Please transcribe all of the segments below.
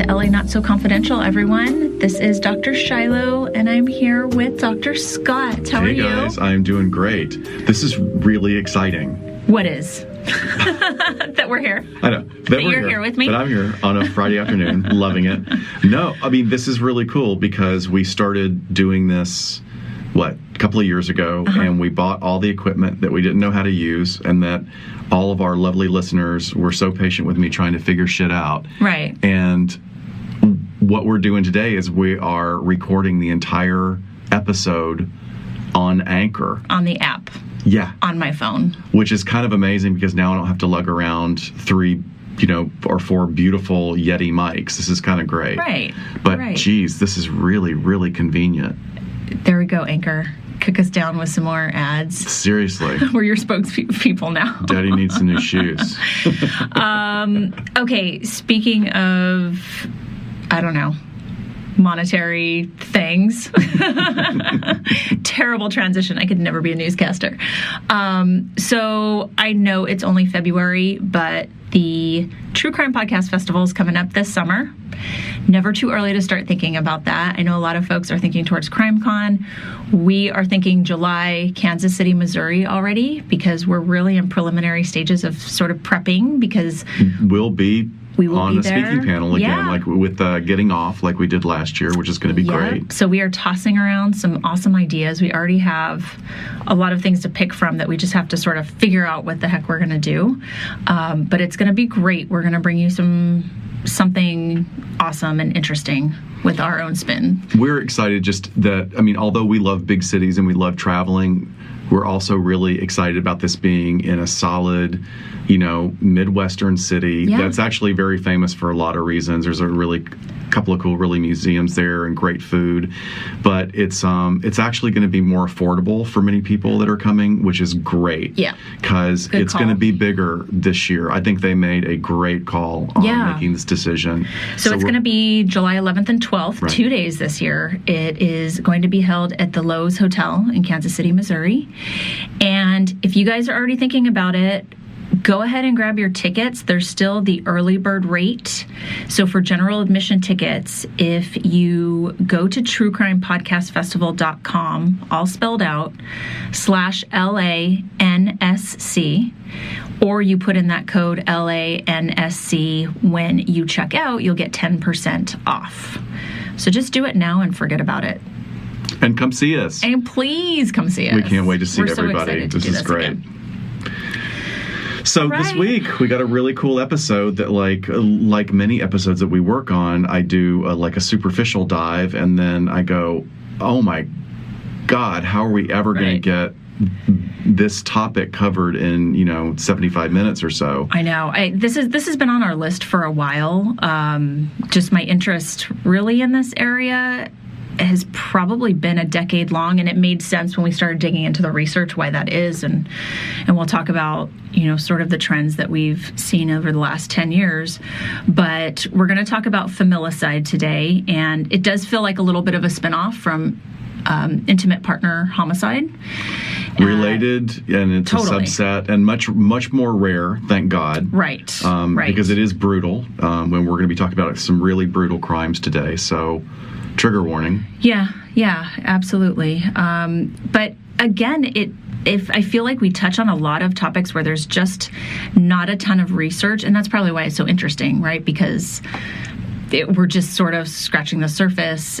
LA Not So Confidential, everyone. This is Dr. Shiloh, and I'm here with Dr. Scott. How are you? Hey guys, I'm doing great. This is really exciting. What is? That we're here. I know. That you're here with me? That I'm here on a Friday afternoon, loving it. No, I mean, this is really cool because we started doing this, a couple of years ago, and we bought all the equipment that we didn't know how to use, and that all of our lovely listeners were so patient with me trying to figure shit out. Right. And what we're doing today is we are recording the entire episode on Anchor. On the app. Yeah. On my phone. Which is kind of amazing because now I don't have to lug around 3 or 4 beautiful Yeti mics. This is kind of great. Right. But geez, this is really, really convenient. There we go, Anchor. Kick us down with some more ads. Seriously. We're your spokespeople now. Daddy needs some new shoes. Okay, speaking of, I don't know, monetary things. Terrible transition. I could never be a newscaster. So I know it's only February, but the True Crime Podcast Festival is coming up this summer. Never too early to start thinking about that. I know a lot of folks are thinking towards CrimeCon. We are thinking July, Kansas City, Missouri already, because we're really in preliminary stages of sort of prepping, because we will on be a speaking panel again, like with Getting Off, like we did last year, which is going to be great. So we are tossing around some awesome ideas. We already have a lot of things to pick from that we just have to sort of figure out what the heck we're going to do. But it's going to be great. We're going to bring you something awesome and interesting with our own spin. We're excited just that, although we love big cities and we love traveling, we're also really excited about this being in a solid, Midwestern city that's actually very famous for a lot of reasons. There's a couple of cool museums there and great food, but it's actually going to be more affordable for many people that are coming, which is great. Yeah, because it's going to be bigger this year. I think they made a great call on making this decision. So it's going to be July 11th and 12th, 2 days this year. It is going to be held at the Lowe's Hotel in Kansas City, Missouri. And if you guys are already thinking about it, go ahead and grab your tickets. There's still the early bird rate. So for general admission tickets, if you go to truecrimepodcastfestival.com, all spelled out, /LANSC, or you put in that code LANSC when you check out, you'll get 10% off. So just do it now and forget about it. And come see us. And please come see us. We can't wait to see everybody. This is great. Again. So this week, we got a really cool episode that, like many episodes that we work on, I do a superficial dive, and then I go, oh my God, how are we ever going to get this topic covered in 75 minutes or so? I know. This has been on our list for a while. Just my interest really in this area has probably been a decade long, and it made sense when we started digging into the research why that is, and we'll talk about sort of the trends that we've seen over the last 10 years. But we're going to talk about Familicide today, and it does feel like a little bit of a spinoff from intimate partner homicide. Related, and it's totally. A subset, and much more rare, thank God. Right. Because it is brutal, when we're going to be talking about some really brutal crimes today, so trigger warning. Yeah, absolutely. But again, I feel like we touch on a lot of topics where there's just not a ton of research, and that's probably why it's so interesting, right? Because we're just sort of scratching the surface,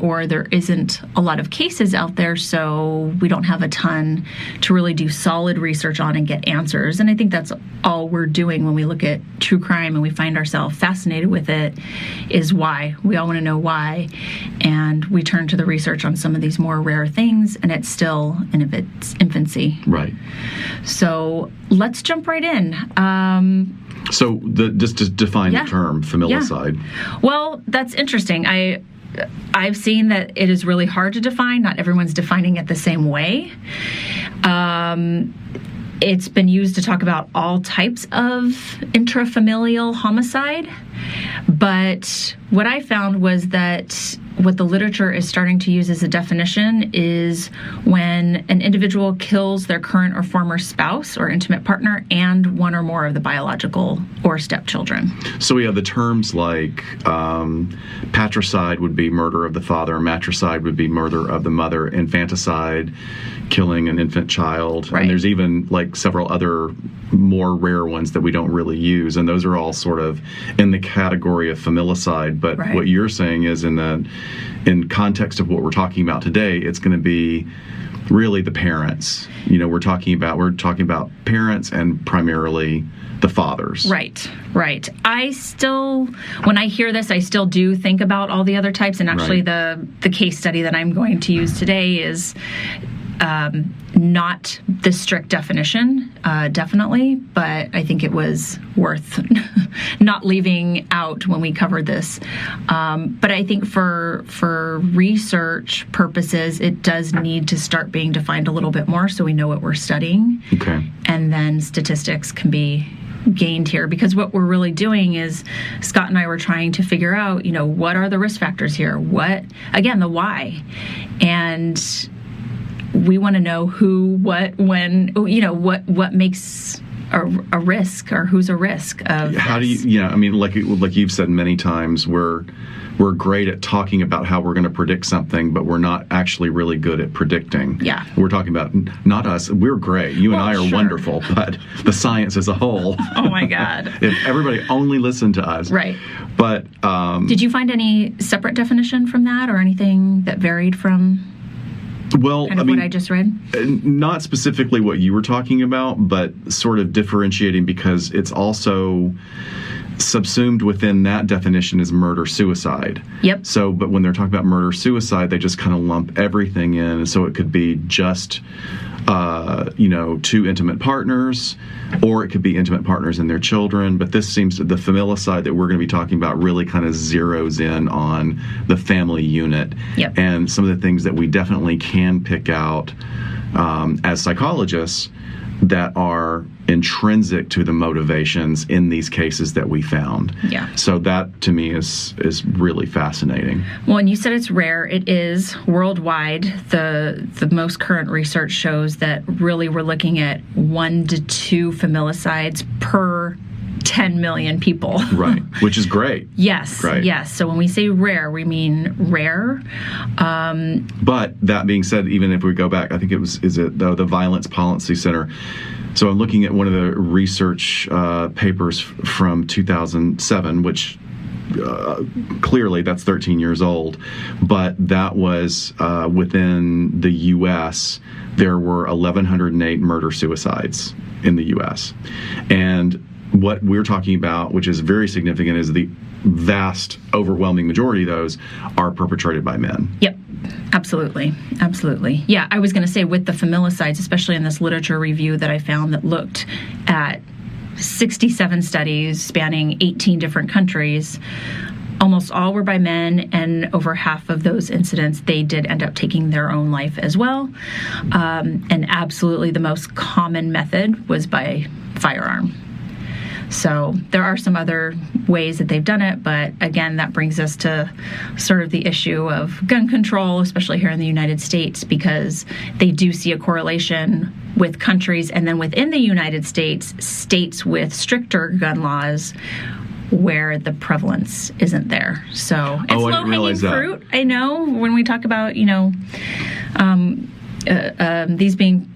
or there isn't a lot of cases out there, so we don't have a ton to really do solid research on and get answers. And I think that's all we're doing when we look at true crime and we find ourselves fascinated with it, is why. We all want to know why. And we turn to the research on some of these more rare things, and it's still in its infancy. Right. So let's jump right in. So just to define the term, familicide. Yeah. Well, that's interesting. I've seen that it is really hard to define. Not everyone's defining it the same way. It's been used to talk about all types of intrafamilial homicide, but But what I found was that what the literature is starting to use as a definition is when an individual kills their current or former spouse or intimate partner and one or more of the biological or stepchildren. So we have the terms like patricide would be murder of the father, matricide would be murder of the mother, infanticide, killing an infant child. Right. And there's even like several other more rare ones that we don't really use. And those are all sort of in the category of familicide. But right. what you're saying is in context of what we're talking about today, it's going to be really the parents. You know, we're talking about parents and primarily the fathers. Right. I still, when I hear this, I still do think about all the other types. And actually right. the case study that I'm going to use today is not the strict definition, definitely, but I think it was worth not leaving out when we covered this. But I think for research purposes, it does need to start being defined a little bit more so we know what we're studying. Okay. And then statistics can be gained here, because what we're really doing is Scott and I were trying to figure out, what are the risk factors here? The why. And we want to know who, what, when, what makes a risk, or who's a risk of how this. do you, like you've said many times, we're great at talking about how we're going to predict something, but we're not actually really good at predicting. Yeah. We're talking about, not us, we're great. You and I are sure. wonderful, but the science as a whole. Oh my God. If everybody only listened to us. Right. But did you find any separate definition from that, or anything that varied from what I just read? Not specifically what you were talking about, but sort of differentiating, because it's also subsumed within that definition is murder-suicide. Yep. So, but when they're talking about murder-suicide, they just kind of lump everything in. So it could be just, two intimate partners, or it could be intimate partners and their children. But this seems to, the familicide that we're going to be talking about really kind of zeroes in on the family unit. Yep. And some of the things that we definitely can pick out as psychologists that are intrinsic to the motivations in these cases that we found. Yeah. So that to me is really fascinating. Well, and you said it's rare. It is worldwide. The most current research shows that really we're looking at 1 to 2 familicides per 10 million people. Right, which is great. Yes, right. Yes. So when we say rare, we mean rare. But that being said, even if we go back, I think the Violence Policy Center. So I'm looking at one of the research papers from 2007, which clearly that's 13 years old, but that was within the U.S., there were 1,108 murder-suicides in the U.S. And what we're talking about, which is very significant, is the vast, overwhelming majority of those are perpetrated by men. Yep, absolutely. Yeah, I was going to say with the familicides, especially in this literature review that I found that looked at 67 studies spanning 18 different countries, almost all were by men, and over half of those incidents, they did end up taking their own life as well. And absolutely the most common method was by firearm. So there are some other ways that they've done it, but again, that brings us to sort of the issue of gun control, especially here in the United States, because they do see a correlation with countries, and then within the United States, states with stricter gun laws where the prevalence isn't there. So it's low-hanging fruit, I know, when we talk about, these being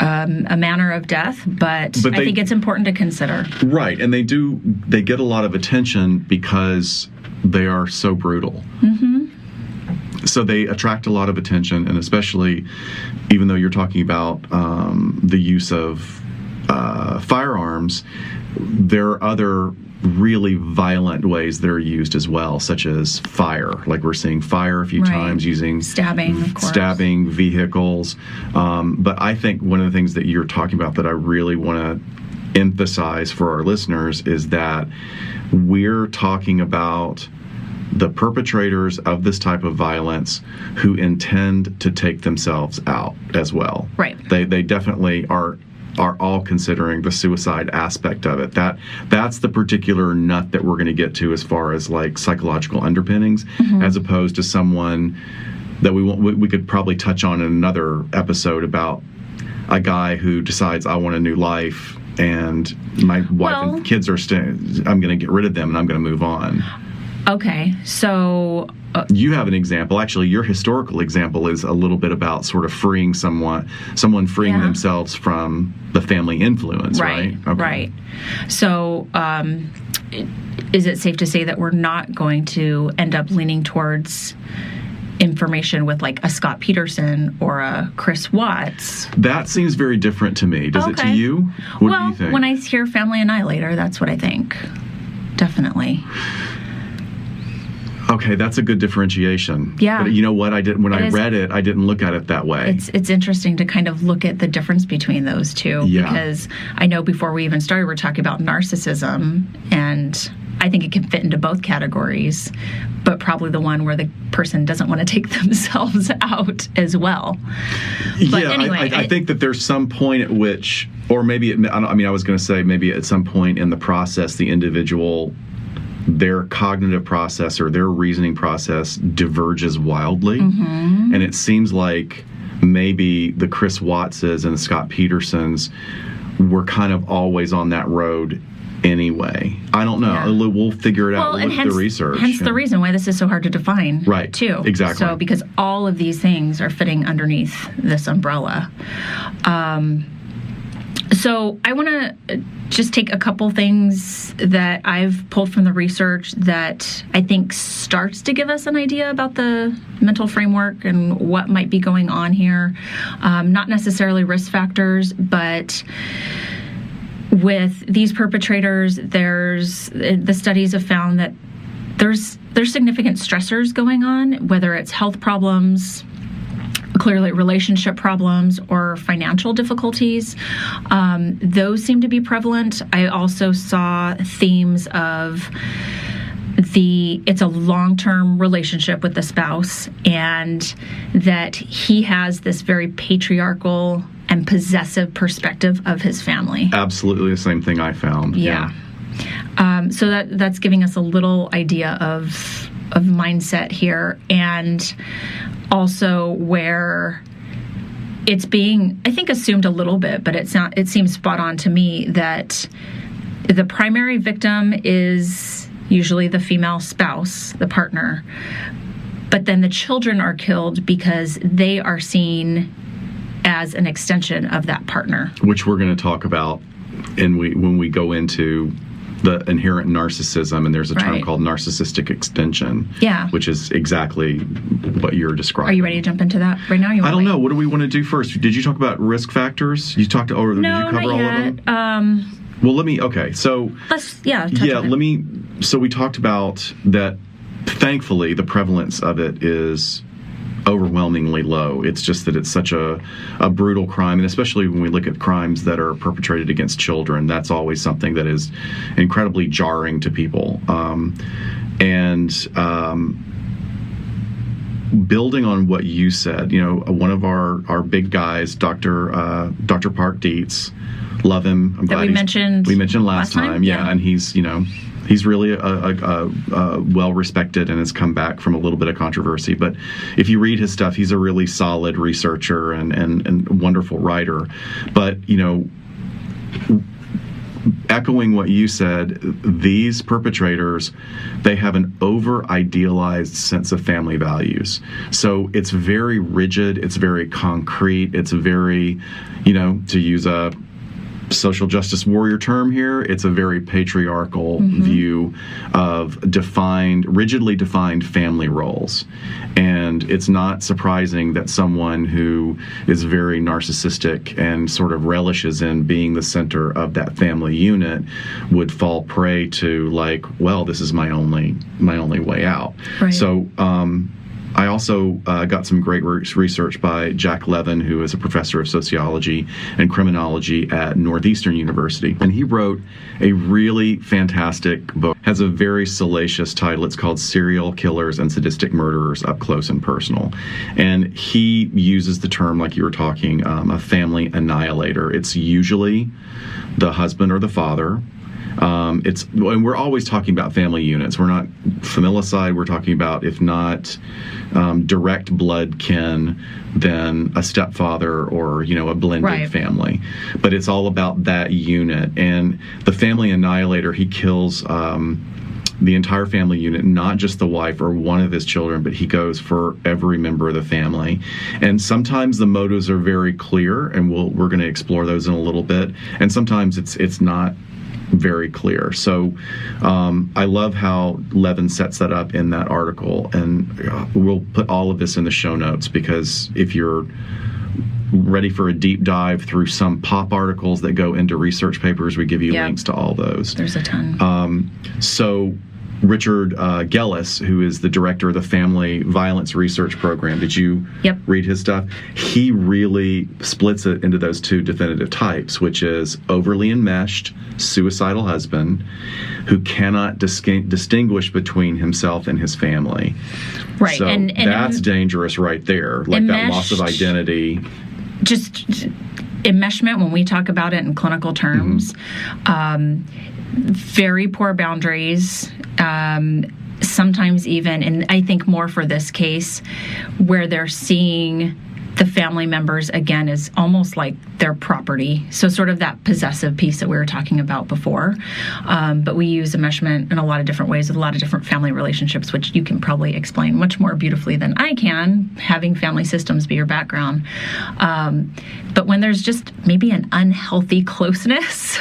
a manner of death, but I think it's important to consider. Right, and they get a lot of attention because they are so brutal. Mm-hmm. So they attract a lot of attention, and especially, even though you're talking about the use of firearms, there are other really violent ways that are used as well, such as fire. Like we're seeing fire a few times, using stabbing, of course. Stabbing, vehicles. But I think one of the things that you're talking about that I really want to emphasize for our listeners is that we're talking about the perpetrators of this type of violence who intend to take themselves out as well. Right. They definitely are are all considering the suicide aspect of it. That's the particular nut that we're going to get to as far as like psychological underpinnings, as opposed to someone that we could probably touch on in another episode about a guy who decides, I want a new life, and my wife and kids are I'm going to get rid of them and I'm going to move on. Okay, so you have an example. Actually, your historical example is a little bit about sort of freeing someone freeing themselves from the family influence, right? Okay. Right. So, is it safe to say that we're not going to end up leaning towards information with like a Scott Peterson or a Chris Watts? That seems very different to me. Does it to you? What do you think? When I hear Family Annihilator, that's what I think. Definitely. Okay, that's a good differentiation. Yeah. But you know what? I read it, I didn't look at it that way. It's interesting to kind of look at the difference between those two. Yeah. Because I know before we even started, we're talking about narcissism, and I think it can fit into both categories, but probably the one where the person doesn't want to take themselves out as well. But anyway, I think that there's some point at which, or maybe, I was going to say maybe at some point in the process, the individual, their cognitive process or their reasoning process diverges wildly. And it seems like maybe the Chris Wattses and the Scott Petersons were kind of always on that road anyway. I don't know. Yeah. We'll figure it out. We'll look at the research. Hence the reason why this is so hard to define. Right. Too. Exactly. So because all of these things are fitting underneath this umbrella. So I want to just take a couple things that I've pulled from the research that I think starts to give us an idea about the mental framework and what might be going on here. Not necessarily risk factors, but with these perpetrators, the studies have found that there's significant stressors going on, whether it's health problems, clearly relationship problems, or financial difficulties. Those seem to be prevalent. I also saw themes of it's a long-term relationship with the spouse, and that he has this very patriarchal and possessive perspective of his family. Absolutely the same thing I found. Yeah. So that's giving us a little idea of mindset here, and also where it's being, I think, assumed a little bit, but it seems spot on to me that the primary victim is usually the female spouse, the partner, but then the children are killed because they are seen as an extension of that partner. Which we're going to talk about when we go into the inherent narcissism, and there's a term called narcissistic extension, which is exactly what you're describing. Are you ready to jump into that right now? I don't know. What do we want to do first? Did you talk about risk factors? Did you cover all of them? Well, so we talked about that. Thankfully, the prevalence of it is overwhelmingly low. It's just that it's such a brutal crime, and especially when we look at crimes that are perpetrated against children, that's always something that is incredibly jarring to people. Building on what you said, one of our big guys, Dr. Park Dietz, love him. I'm glad we mentioned last time. Yeah, and he's really a well-respected and has come back from a little bit of controversy. But if you read his stuff, he's a really solid researcher and wonderful writer. But, echoing what you said, these perpetrators, they have an over-idealized sense of family values. So it's very rigid, it's very concrete, it's very, to use a social justice warrior term here, it's a very patriarchal view of rigidly defined family roles. And it's not surprising that someone who is very narcissistic and sort of relishes in being the center of that family unit would fall prey to this is my only way out. Right. So I also got some great research by Jack Levin, who is a professor of sociology and criminology at Northeastern University. And he wrote a really fantastic book. It has a very salacious title. It's called Serial Killers and Sadistic Murderers Up Close and Personal. And he uses the term, like you were talking, a family annihilator. It's usually the husband or the father. And we're always talking about family units. We're not familicide. We're talking about, if not direct blood kin, then a stepfather or, a blended family. But it's all about that unit. And the family annihilator, he kills the entire family unit, not just the wife or one of his children, but he goes for every member of the family. And sometimes the motives are very clear, and we're going to explore those in a little bit. And sometimes it's not very clear. So I love how Levin sets that up in that article, and we'll put all of this in the show notes, because if you're ready for a deep dive through some pop articles that go into research papers, we give you links to all those. There's a ton. So Richard Gellis, who is the director of the Family Violence Research Program, did you read his stuff? He really splits it into those two definitive types, which is overly enmeshed suicidal husband who cannot distinguish between himself and his family. Right. So and that's dangerous right there, like that loss of identity. Just enmeshment, when we talk about it in clinical terms, very poor boundaries, sometimes even, and I think more for this case, where they're seeing the family members, again, is almost like their property. So sort of that possessive piece that we were talking about before. But we use enmeshment in a lot of different ways with a lot of different family relationships, which you can probably explain much more beautifully than I can, having family systems be your background. But when there's just maybe an unhealthy closeness,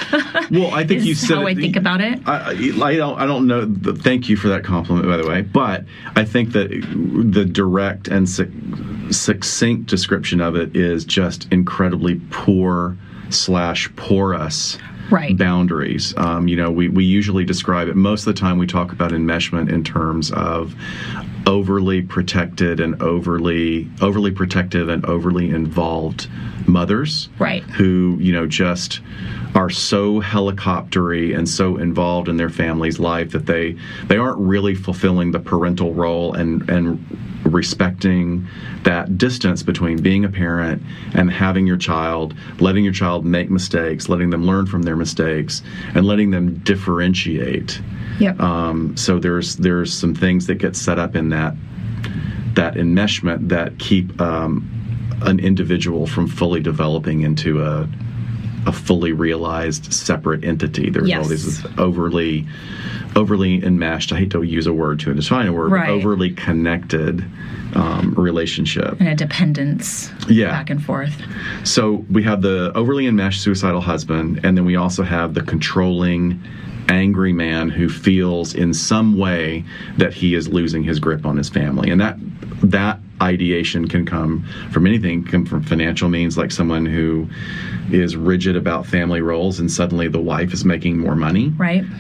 well, I think you said how I think about it. I don't know. Thank you for that compliment, by the way. But I think that the direct and succinct description of it is just incredibly poor/porous boundaries. We usually describe it, most of the time we talk about enmeshment in terms of overly protected and overly protective and overly involved mothers, who just are so helicoptery and so involved in their family's life that they aren't really fulfilling the parental role and respecting that distance between being a parent and having your child, letting your child make mistakes, letting them learn from their mistakes, and letting them differentiate. So there's some things that get set up in that enmeshment that keep an individual from fully developing into a fully realized separate entity. There's all this overly enmeshed, I hate to use a word to define a word, but overly connected relationship. And a dependence back and forth. So we have the overly enmeshed suicidal husband, and then we also have the controlling, angry man who feels in some way that he is losing his grip on his family. And that ideation can come from anything, come from financial means, like someone who is rigid about family roles and suddenly the wife is making more money,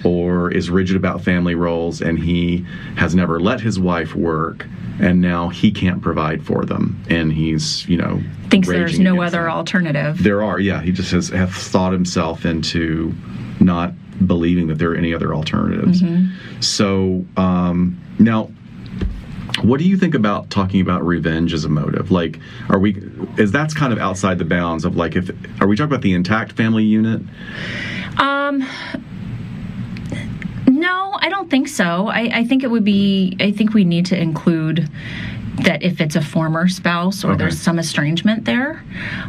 or is rigid about family roles and he has never let his wife work and now he can't provide for them, and he's thinks there's no other alternative. There are, he just has thought himself into not believing that there are any other alternatives. So now, what do you think about talking about revenge as a motive? Like, that's kind of outside the bounds of, like, are we talking about the intact family unit? No, I don't think so. I think it would be, I think we need to include that if it's a former spouse or there's some estrangement there.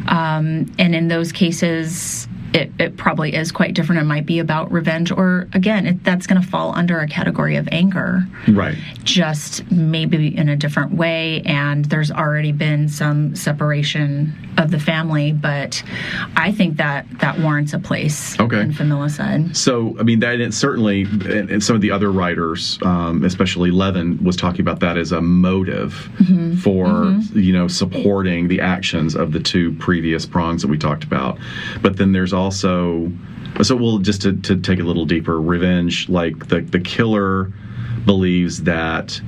And in those cases, it probably is quite different. It might be about revenge, or again, that's going to fall under a category of anger. Just maybe in a different way, and there's already been some separation of the family, but I think that warrants a place in familicide. So, I mean, that it certainly, and some of the other writers, especially Levin, was talking about that as a motive for, supporting the actions of the two previous prongs that we talked about. But then there's also, so we'll just to take a little deeper, revenge, like the killer believes that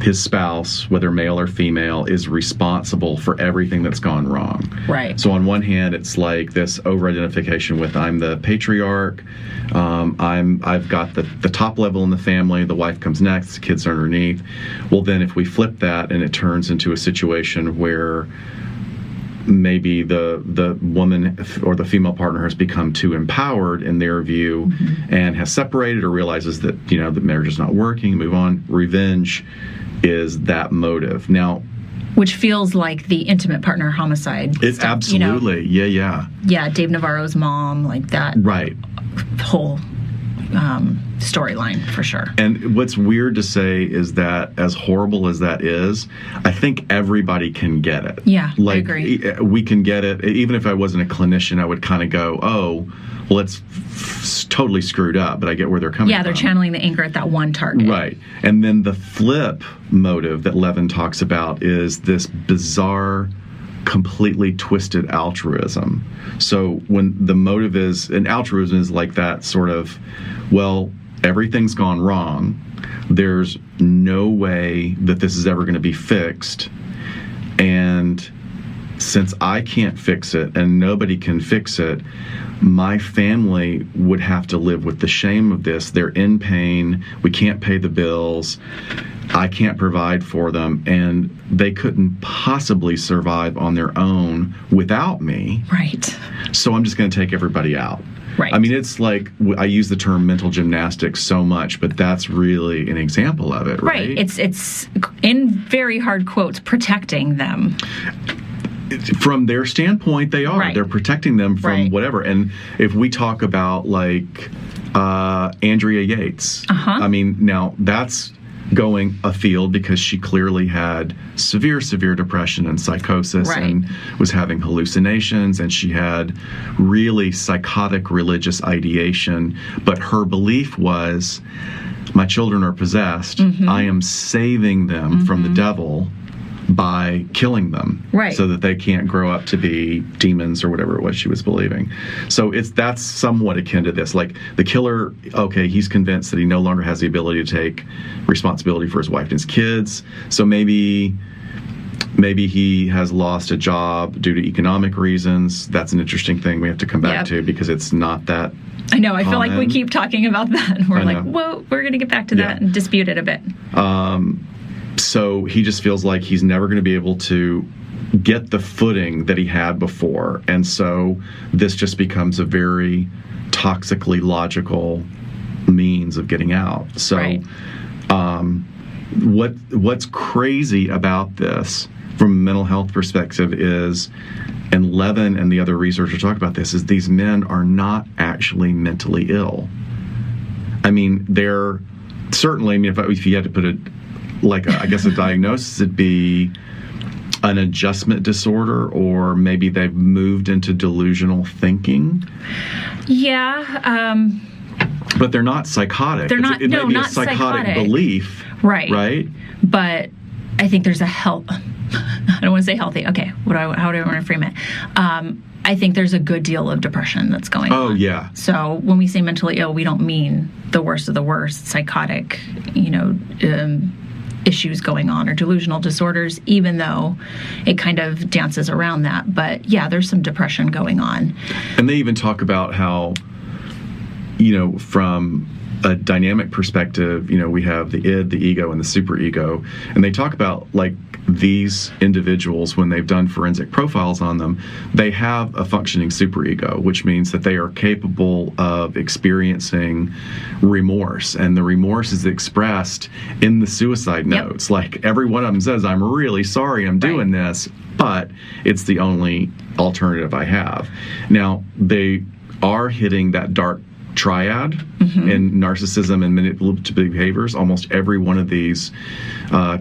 his spouse, whether male or female, is responsible for everything that's gone wrong. Right. So on one hand, it's like this over-identification with I'm the patriarch, I've got the top level in the family, the wife comes next, the kids are underneath. Well, then if we flip that and it turns into a situation where maybe the woman or the female partner has become too empowered in their view and has separated or realizes that, the marriage is not working, move on, revenge is that motive. Now, which feels like the intimate partner homicide. It's stuff, absolutely. Yeah. Yeah, Dave Navarro's mom, like that. Right. Whole storyline, for sure. And what's weird to say is that as horrible as that is, I think everybody can get it. Yeah, I agree. We can get it. Even if I wasn't a clinician, I would kind of go, oh, well, it's totally screwed up, but I get where they're coming from. Yeah, they're channeling the anger at that one target. Right. And then the flip motive that Levin talks about is this bizarre, completely twisted altruism. So when the motive is, and altruism is like that sort of, well, everything's gone wrong. There's no way that this is ever going to be fixed. And since I can't fix it and nobody can fix it, my family would have to live with the shame of this. They're in pain. We can't pay the bills. I can't provide for them. And they couldn't possibly survive on their own without me. Right. So I'm just going to take everybody out. Right. I mean, it's like, I use the term mental gymnastics so much, but that's really an example of it, right? Right. It's in very hard quotes, protecting them. From their standpoint, they are. Right. They're protecting them from whatever. And if we talk about, like, Andrea Yates, I mean, now that's going afield because she clearly had severe depression and psychosis and was having hallucinations, and she had really psychotic religious ideation. But her belief was, my children are possessed. I am saving them from the devil by killing them, so that they can't grow up to be demons or whatever it was she was believing. So that's somewhat akin to this. Like, the killer, okay, he's convinced that he no longer has the ability to take responsibility for his wife and his kids. So maybe he has lost a job due to economic reasons. That's an interesting thing we have to come back to, because it's not that I know. I feel like we keep talking about that. We're like, whoa, we're going to get back to that and dispute it a bit. So he just feels like he's never going to be able to get the footing that he had before. And so this just becomes a very toxically logical means of getting out. So what's crazy about this from a mental health perspective is, and Levin and the other researchers talk about this, is these men are not actually mentally ill. I mean, they're certainly, if you had to put it, I guess a diagnosis would be an adjustment disorder, or maybe they've moved into delusional thinking. Yeah. But they're not psychotic. They're not. It may be a psychotic belief. Right. But I think there's a health. I don't want to say healthy. Okay. How do I want to frame it? I think there's a good deal of depression that's going on. Oh, yeah. So when we say mentally ill, we don't mean the worst of the worst, psychotic, issues going on or delusional disorders, even though it kind of dances around that. But yeah, there's some depression going on. And they even talk about how, from a dynamic perspective, we have the id, the ego, and the superego. And they talk about, like, these individuals, when they've done forensic profiles on them, they have a functioning superego, which means that they are capable of experiencing remorse. And the remorse is expressed in the suicide notes. Like, every one of them says, I'm really sorry I'm doing this, but it's the only alternative I have. Now, they are hitting that dark triad in narcissism and manipulative behaviors. Almost every one of these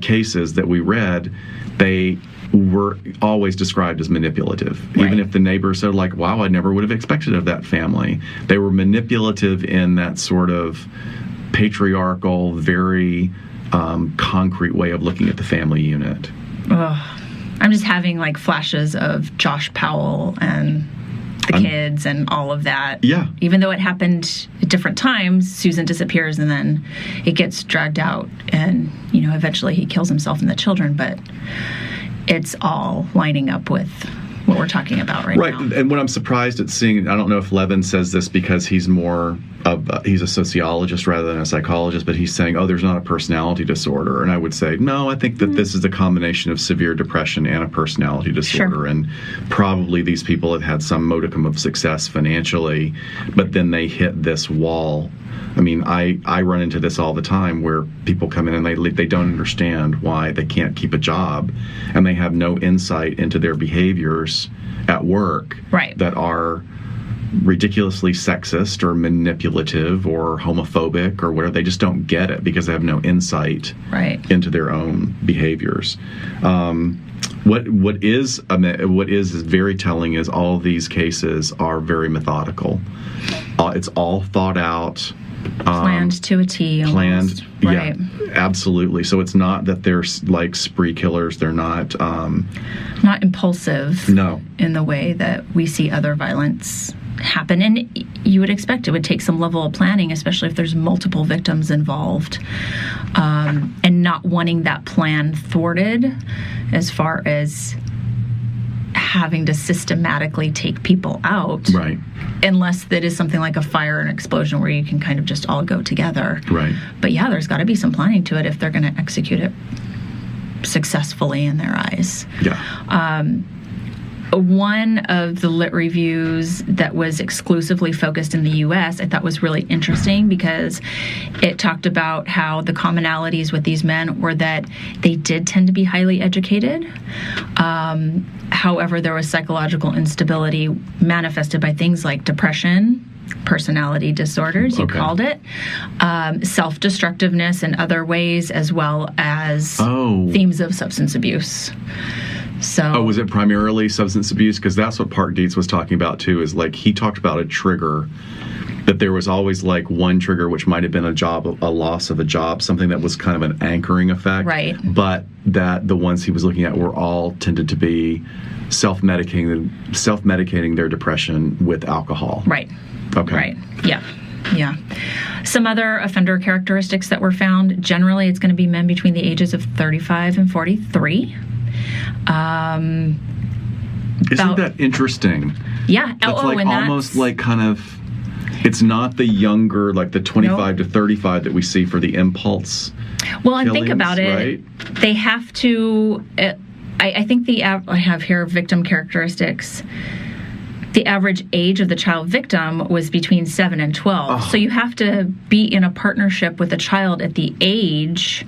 cases that we read, they were always described as manipulative. Even if the neighbors said, like, wow, I never would have expected of that family. They were manipulative in that sort of patriarchal, very concrete way of looking at the family unit. I'm just having, like, flashes of Josh Powell and the kids and all of that. Yeah. Even though it happened at different times, Susan disappears and then it gets dragged out and, eventually he kills himself and the children, but it's all lining up with what we're talking about right now. Right, and what I'm surprised at seeing, I don't know if Levin says this because he's more of, he's a sociologist rather than a psychologist, but he's saying, there's not a personality disorder. And I would say, no, I think that this is a combination of severe depression and a personality disorder. Sure. And probably these people have had some modicum of success financially, but then they hit this wall. I mean, I run into this all the time where people come in and they don't understand why they can't keep a job, and they have no insight into their behaviors at work that are ridiculously sexist or manipulative or homophobic or whatever. They just don't get it because they have no insight into their own behaviors. What is very telling is all of these cases are very methodical. It's all thought out. Planned to a T. Almost. Planned, right. Yeah, absolutely. So it's not that they're like spree killers. They're not impulsive. No. In the way that we see other violence happen, and you would expect it would take some level of planning, especially if there's multiple victims involved, and not wanting that plan thwarted, as far as having to systematically take people out. Right. Unless that is something like a fire and explosion where you can kind of just all go together. Right. But yeah, there's got to be some planning to it if they're going to execute it successfully in their eyes. Yeah. One of the lit reviews that was exclusively focused in the U.S. I thought was really interesting because it talked about how the commonalities with these men were that they did tend to be highly educated. However, there was psychological instability manifested by things like depression, personality disorders, you called it, self-destructiveness in other ways, as well as themes of substance abuse. So, was it primarily substance abuse? Because that's what Park Dietz was talking about too. Is like he talked about a trigger, that there was always like one trigger, which might have been a loss of a job, something that was kind of an anchoring effect. Right. But that the ones he was looking at were all tended to be self-medicating their depression with alcohol. Right. Okay. Right. Yeah. Yeah. Some other offender characteristics that were found. Generally, it's going to be men between the ages of 35 and 43. Isn't that interesting? Yeah. It's like almost like kind of, it's not the younger, like the 25 to 35 that we see for the impulse. Well, and think about it. Right? They have to, I think I have here victim characteristics. The average age of the child victim was between 7 and 12. Oh. So you have to be in a partnership with a child at the age.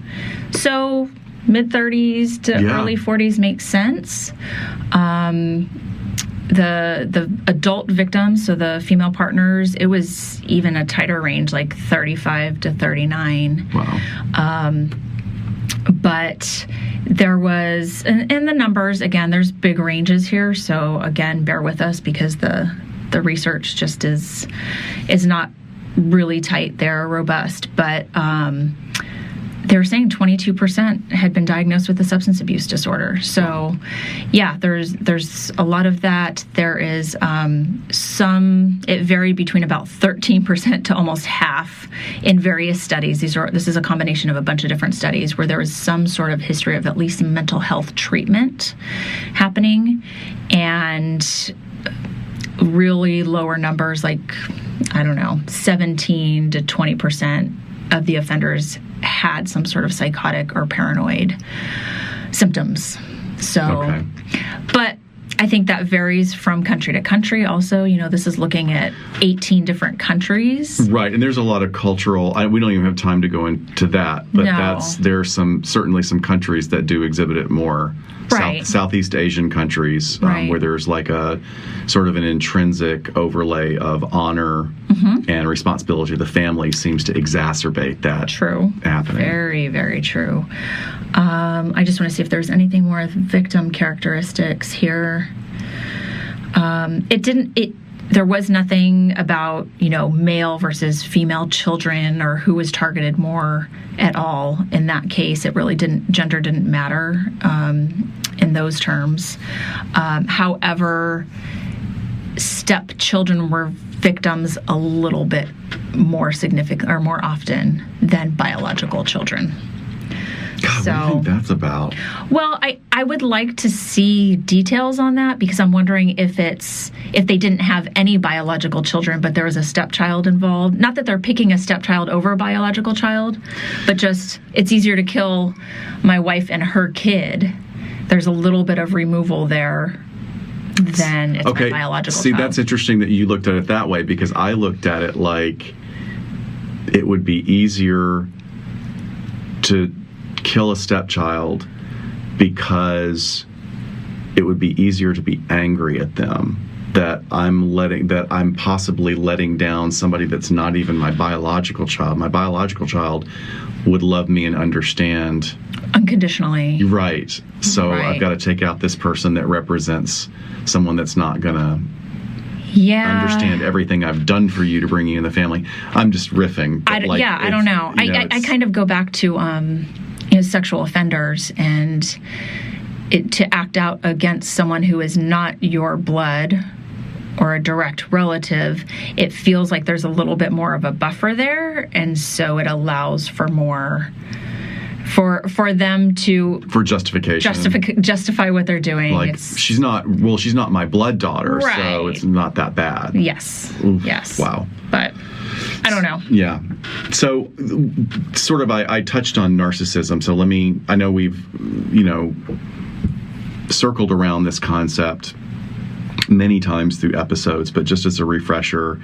So mid-30s to early 40s makes sense. The adult victims, so the female partners, it was even a tighter range, like 35 to 39. Wow. But there was, and the numbers, again, there's big ranges here. So again, bear with us because the research just is not really tight there, robust. But they were saying 22% had been diagnosed with a substance abuse disorder. So, yeah, there's a lot of that. There is it varied between about 13% to almost half in various studies. This is a combination of a bunch of different studies where there was some sort of history of at least mental health treatment happening, and really lower numbers, like, I don't know, 17 to 20% of the offenders had some sort of psychotic or paranoid symptoms. So, but I think that varies from country to country. Also, this is looking at 18 different countries. Right, and there's a lot of cultural. We don't even have time to go into that, but there's certainly some countries that do exhibit it more. Right. Southeast Asian countries, where there's like a sort of an intrinsic overlay of honor and responsibility of the family seems to exacerbate that. True. Happening. Very, very true. I just want to see if there's anything more with victim characteristics here. There was nothing about, male versus female children or who was targeted more at all in that case. It really gender didn't matter in those terms. However, stepchildren were victims a little bit more significant or more often than biological children. God, what do you think that's about? Well, I would like to see details on that, because I'm wondering if they didn't have any biological children, but there was a stepchild involved. Not that they're picking a stepchild over a biological child, but just it's easier to kill my wife and her kid. There's a little bit of removal there than it's my biological child. That's interesting that you looked at it that way, because I looked at it like it would be easier to kill a stepchild because it would be easier to be angry at them that I'm possibly letting down somebody that's not even my biological child. My biological child would love me and understand unconditionally. Right. So I've got to take out this person that represents someone that's not going to understand everything I've done for you to bring you in the family. I'm just riffing. I don't know. I kind of go back to sexual offenders, and to act out against someone who is not your blood or a direct relative, it feels like there's a little bit more of a buffer there, and so it allows for more for them to justify what they're doing. Like she's not my blood daughter, right. So it's not that bad. Yes. Oof. Yes. Wow. But I don't know. Yeah. So sort of I touched on narcissism. So I know we've circled around this concept many times through episodes, but just as a refresher,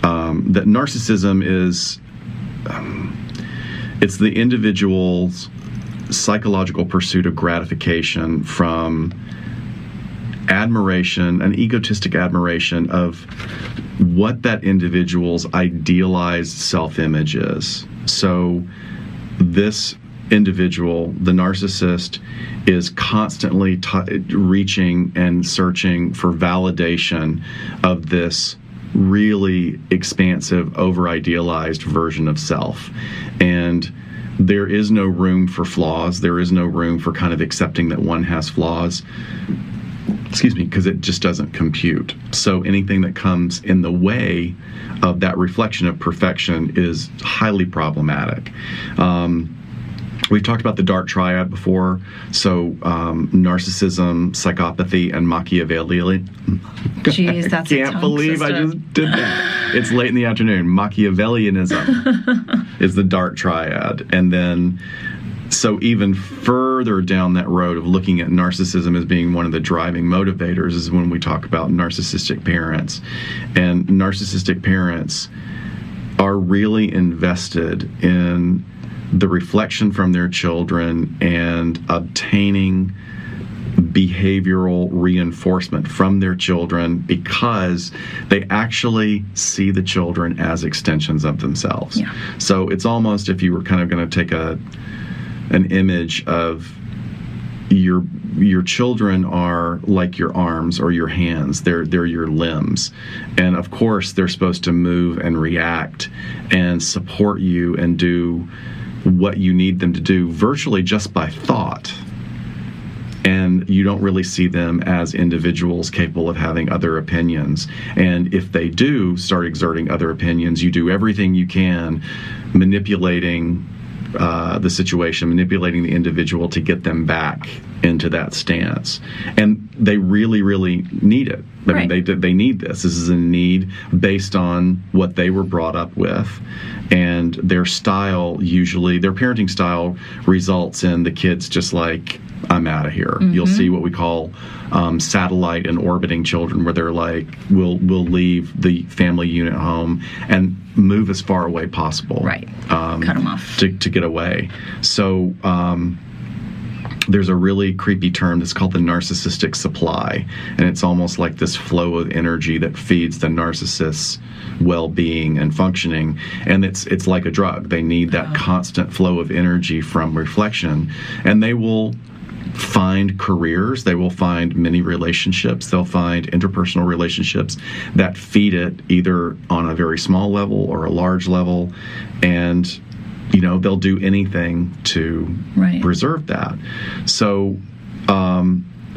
that narcissism is it's the individual's psychological pursuit of gratification from admiration, an egotistic admiration of what that individual's idealized self-image is. So this individual, the narcissist, is constantly reaching and searching for validation of this really expansive, over-idealized version of self. And there is no room for flaws. There is no room for kind of accepting that one has flaws. Because it just doesn't compute. So anything that comes in the way of that reflection of perfection is highly problematic. We've talked about the dark triad before. So narcissism, psychopathy, and Machiavellianism. Jeez, that's I can't believe I just did that. It's late in the afternoon. Machiavellianism is the dark triad. And then so even further down that road of looking at narcissism as being one of the driving motivators is when we talk about narcissistic parents. And narcissistic parents are really invested in the reflection from their children and obtaining behavioral reinforcement from their children because they actually see the children as extensions of themselves. Yeah. So it's almost if you were kind of going to take an image of your children are like your arms or your hands. They're your limbs. And of course, they're supposed to move and react and support you and do what you need them to do virtually just by thought. And you don't really see them as individuals capable of having other opinions. And if they do start exerting other opinions, you do everything you can, manipulating the situation, manipulating the individual to get them back into that stance. And they really, really need it. I mean, they need this. This is a need based on what they were brought up with. And their style, usually, their parenting style results in the kids just like, I'm out of here. Mm-hmm. You'll see what we call satellite and orbiting children, where they're like, we'll leave the family unit home and move as far away possible. Right. Cut them off. To get away. So there's a really creepy term that's called the narcissistic supply. And it's almost like this flow of energy that feeds the narcissist's well-being and functioning. And it's like a drug. They need that constant flow of energy from reflection. And they will find careers, they will find many relationships, they'll find interpersonal relationships that feed it either on a very small level or a large level, and they'll do anything to preserve that. So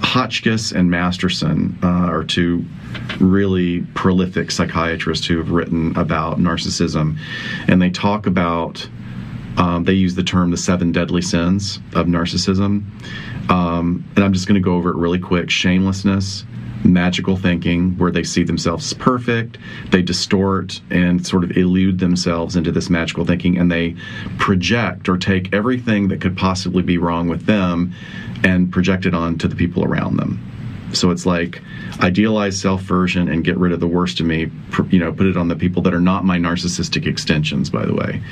Hotchkiss and Masterson are two really prolific psychiatrists who have written about narcissism, and they talk about, they use the term the 7 deadly sins of narcissism, and I'm just going to go over it really quick. Shamelessness, magical thinking, where they see themselves as perfect, they distort and sort of elude themselves into this magical thinking, and they project or take everything that could possibly be wrong with them and project it onto the people around them. So it's like idealize self-version and get rid of the worst of me, put it on the people that are not my narcissistic extensions, by the way.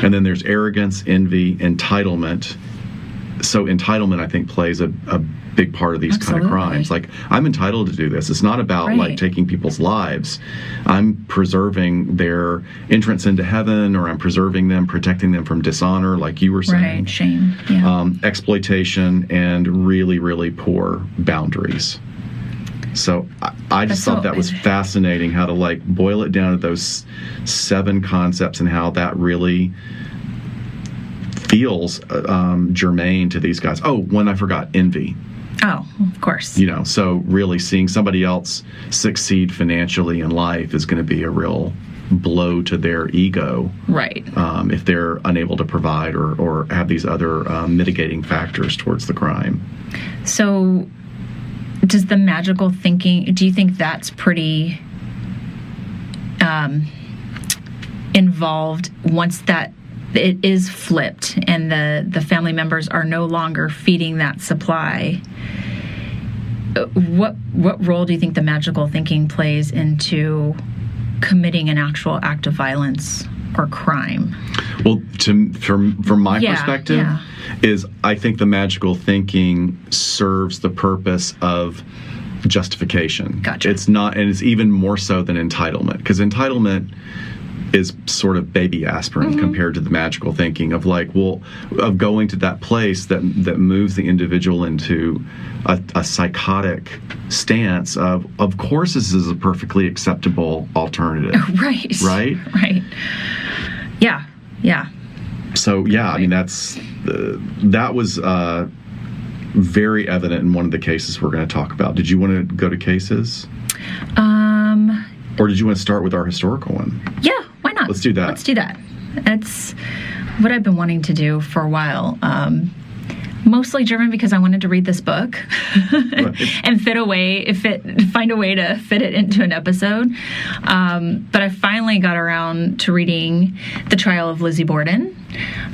And then there's arrogance, envy, entitlement. So entitlement, I think, plays a big part of these kind of crimes. Like, I'm entitled to do this. It's not about like taking people's lives. I'm preserving their entrance into heaven, or I'm preserving them, protecting them from dishonor, like you were saying. Right, shame. Yeah. Exploitation and really, really poor boundaries. So I just thought that was fascinating, how to like boil it down to those 7 concepts and how that really feels germane to these guys. Oh, one I forgot, envy. Oh, of course. So really seeing somebody else succeed financially in life is going to be a real blow to their ego. Right. If they're unable to provide or have these other mitigating factors towards the crime. So does the magical thinking, do you think that's pretty involved once that it is flipped and the family members are no longer feeding that supply? What role do you think the magical thinking plays into committing an actual act of violence or crime? Well, from my perspective, is I think the magical thinking serves the purpose of justification. Gotcha. It's not, and it's even more so than entitlement, because entitlement is sort of baby aspirin compared to the magical thinking of like, of going to that place that moves the individual into a psychotic stance of course this is a perfectly acceptable alternative. Right. Right? Right. Yeah. Yeah. So, yeah, I mean, that was very evident in one of the cases we're going to talk about. Did you want to go to cases? Or did you want to start with our historical one? Yeah, why not? Let's do that. Let's do that. That's what I've been wanting to do for a while. Mostly driven because I wanted to read this book and find a way to fit it into an episode. But I finally got around to reading The Trial of Lizzie Borden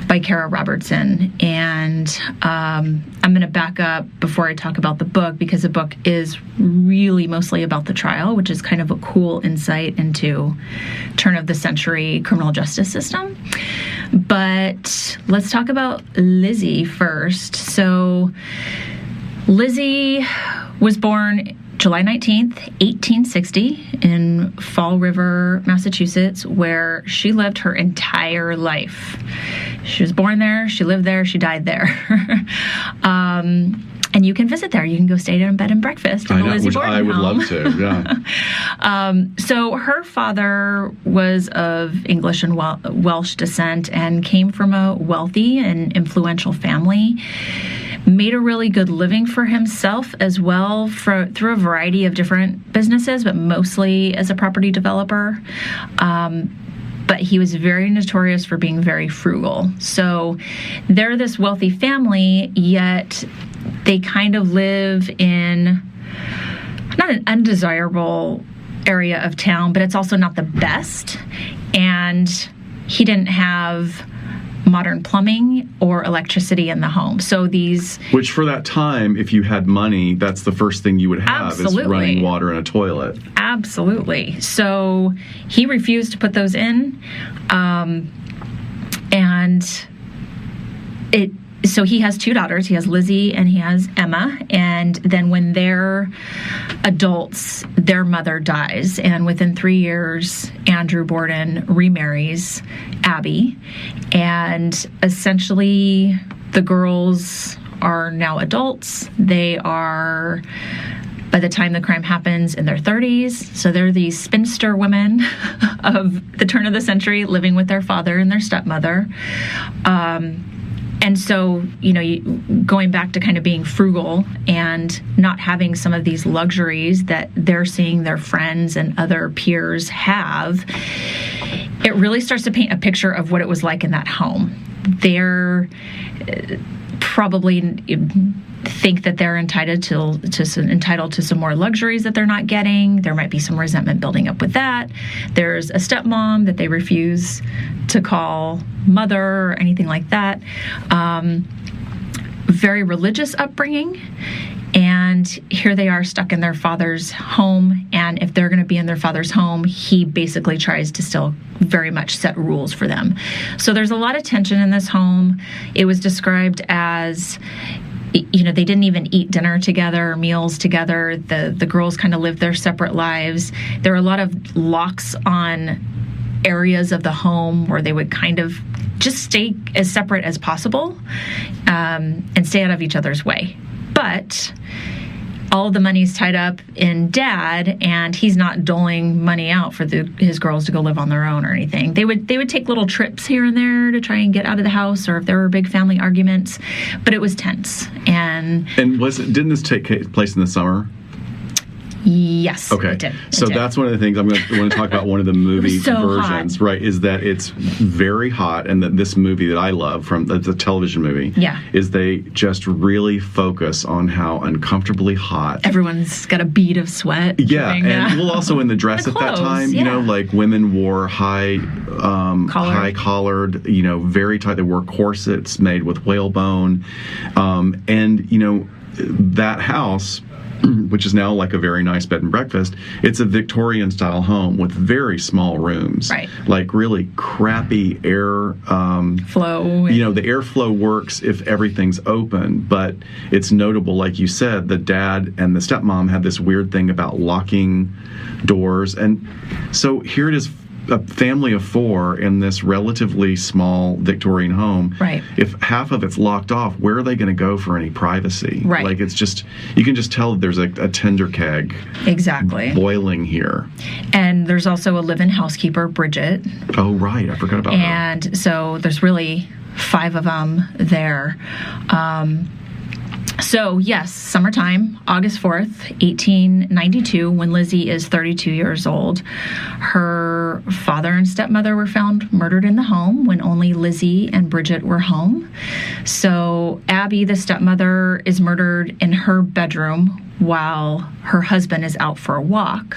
by Kara Robertson. And I'm going to back up before I talk about the book, because the book is really mostly about the trial, which is kind of a cool insight into turn of the century criminal justice system. But let's talk about Lizzie first. So Lizzie was born July 19th, 1860 in Fall River, Massachusetts, where she lived her entire life. She was born there, she lived there, she died there. And you can visit there. You can go stay in bed and breakfast in the Lizzie Borden home. I would love to, yeah. So her father was of English and Welsh descent and came from a wealthy and influential family. Made a really good living for himself as well through a variety of different businesses, but mostly as a property developer. But he was very notorious for being very frugal. So they're this wealthy family, yet they kind of live in not an undesirable area of town, but it's also not the best. And he didn't have modern plumbing or electricity in the home. So which for that time, if you had money, that's the first thing you would have is running water in a toilet. Absolutely. So he refused to put those in. So he has 2 daughters. He has Lizzie and he has Emma. And then when they're adults, their mother dies. And within 3 years, Andrew Borden remarries Abby. And essentially, the girls are now adults. They are, by the time the crime happens, in their 30s. So they're these spinster women of the turn of the century living with their father and their stepmother. And so, going back to kind of being frugal and not having some of these luxuries that they're seeing their friends and other peers have, it really starts to paint a picture of what it was like in that home. They're probably think that they're entitled to some more luxuries that they're not getting. There might be some resentment building up with that. There's a stepmom that they refuse to call mother or anything like that. Very religious upbringing. And here they are stuck in their father's home. And if they're going to be in their father's home, he basically tries to still very much set rules for them. So there's a lot of tension in this home. It was described as, they didn't even eat dinner together or meals together. The girls kind of lived their separate lives. There are a lot of locks on areas of the home where they would kind of just stay as separate as possible and stay out of each other's way. But all of the money's tied up in Dad, and he's not doling money out for his girls to go live on their own or anything. They would take little trips here and there to try and get out of the house, or if there were big family arguments. But it was tense. And didn't this take place in the summer? Yes. Okay. It did. So that's one of the things I want to talk about. One of the movie versions, right? Is that it's very hot, and that this movie that I love from the television movie, is they just really focus on how uncomfortably hot everyone's got a bead of sweat. Yeah, and well, also in the dress at that time, like women wore high collared, very tight. They wore corsets made with whalebone, and that house, which is now like a very nice bed and breakfast, it's a Victorian style home with very small rooms. Right. Like really crappy air flow. The airflow works if everything's open, but it's notable, like you said, the dad and the stepmom had this weird thing about locking doors. And so here it is, a family of four in this relatively small Victorian home. Right. If half of it's locked off, where are they going to go for any privacy? Right. Like, it's just, you can just tell that there's a tender keg boiling here. And there's also a live-in housekeeper, Bridget. Oh, right. I forgot about her. And so there's really 5 of them there. So, yes, summertime, August 4th, 1892, when Lizzie is 32 years old. Her father and stepmother were found murdered in the home when only Lizzie and Bridget were home. So, Abby, the stepmother, is murdered in her bedroom while her husband is out for a walk.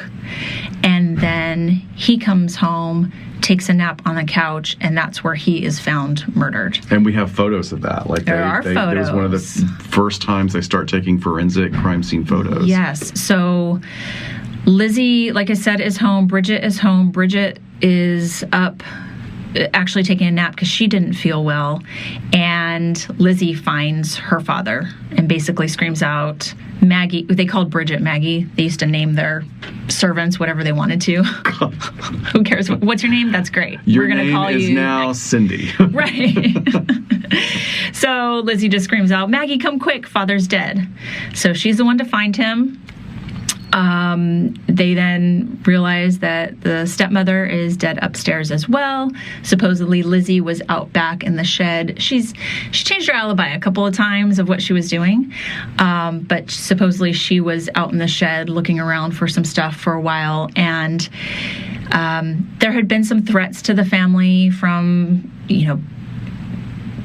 And then he comes home, takes a nap on the couch, and that's where he is found murdered. And we have photos of that. Like there are photos. It was one of the first times they start taking forensic crime scene photos. Yes. So Lizzie, like I said, is home. Bridget is home. Bridget is up actually taking a nap because she didn't feel well. And Lizzie finds her father and basically screams out, Maggie. They called Bridget Maggie. They used to name their servants whatever they wanted to. Who cares? What's your name? That's great. We're going to call you. Your name is now Cindy. Right. So Lizzie just screams out, Maggie, come quick. Father's dead. So she's the one to find him. They then realize that the stepmother is dead upstairs as well. Supposedly Lizzie was out back in the shed. She changed her alibi a couple of times of what she was doing. But supposedly she was out in the shed looking around for some stuff for a while. And there had been some threats to the family from,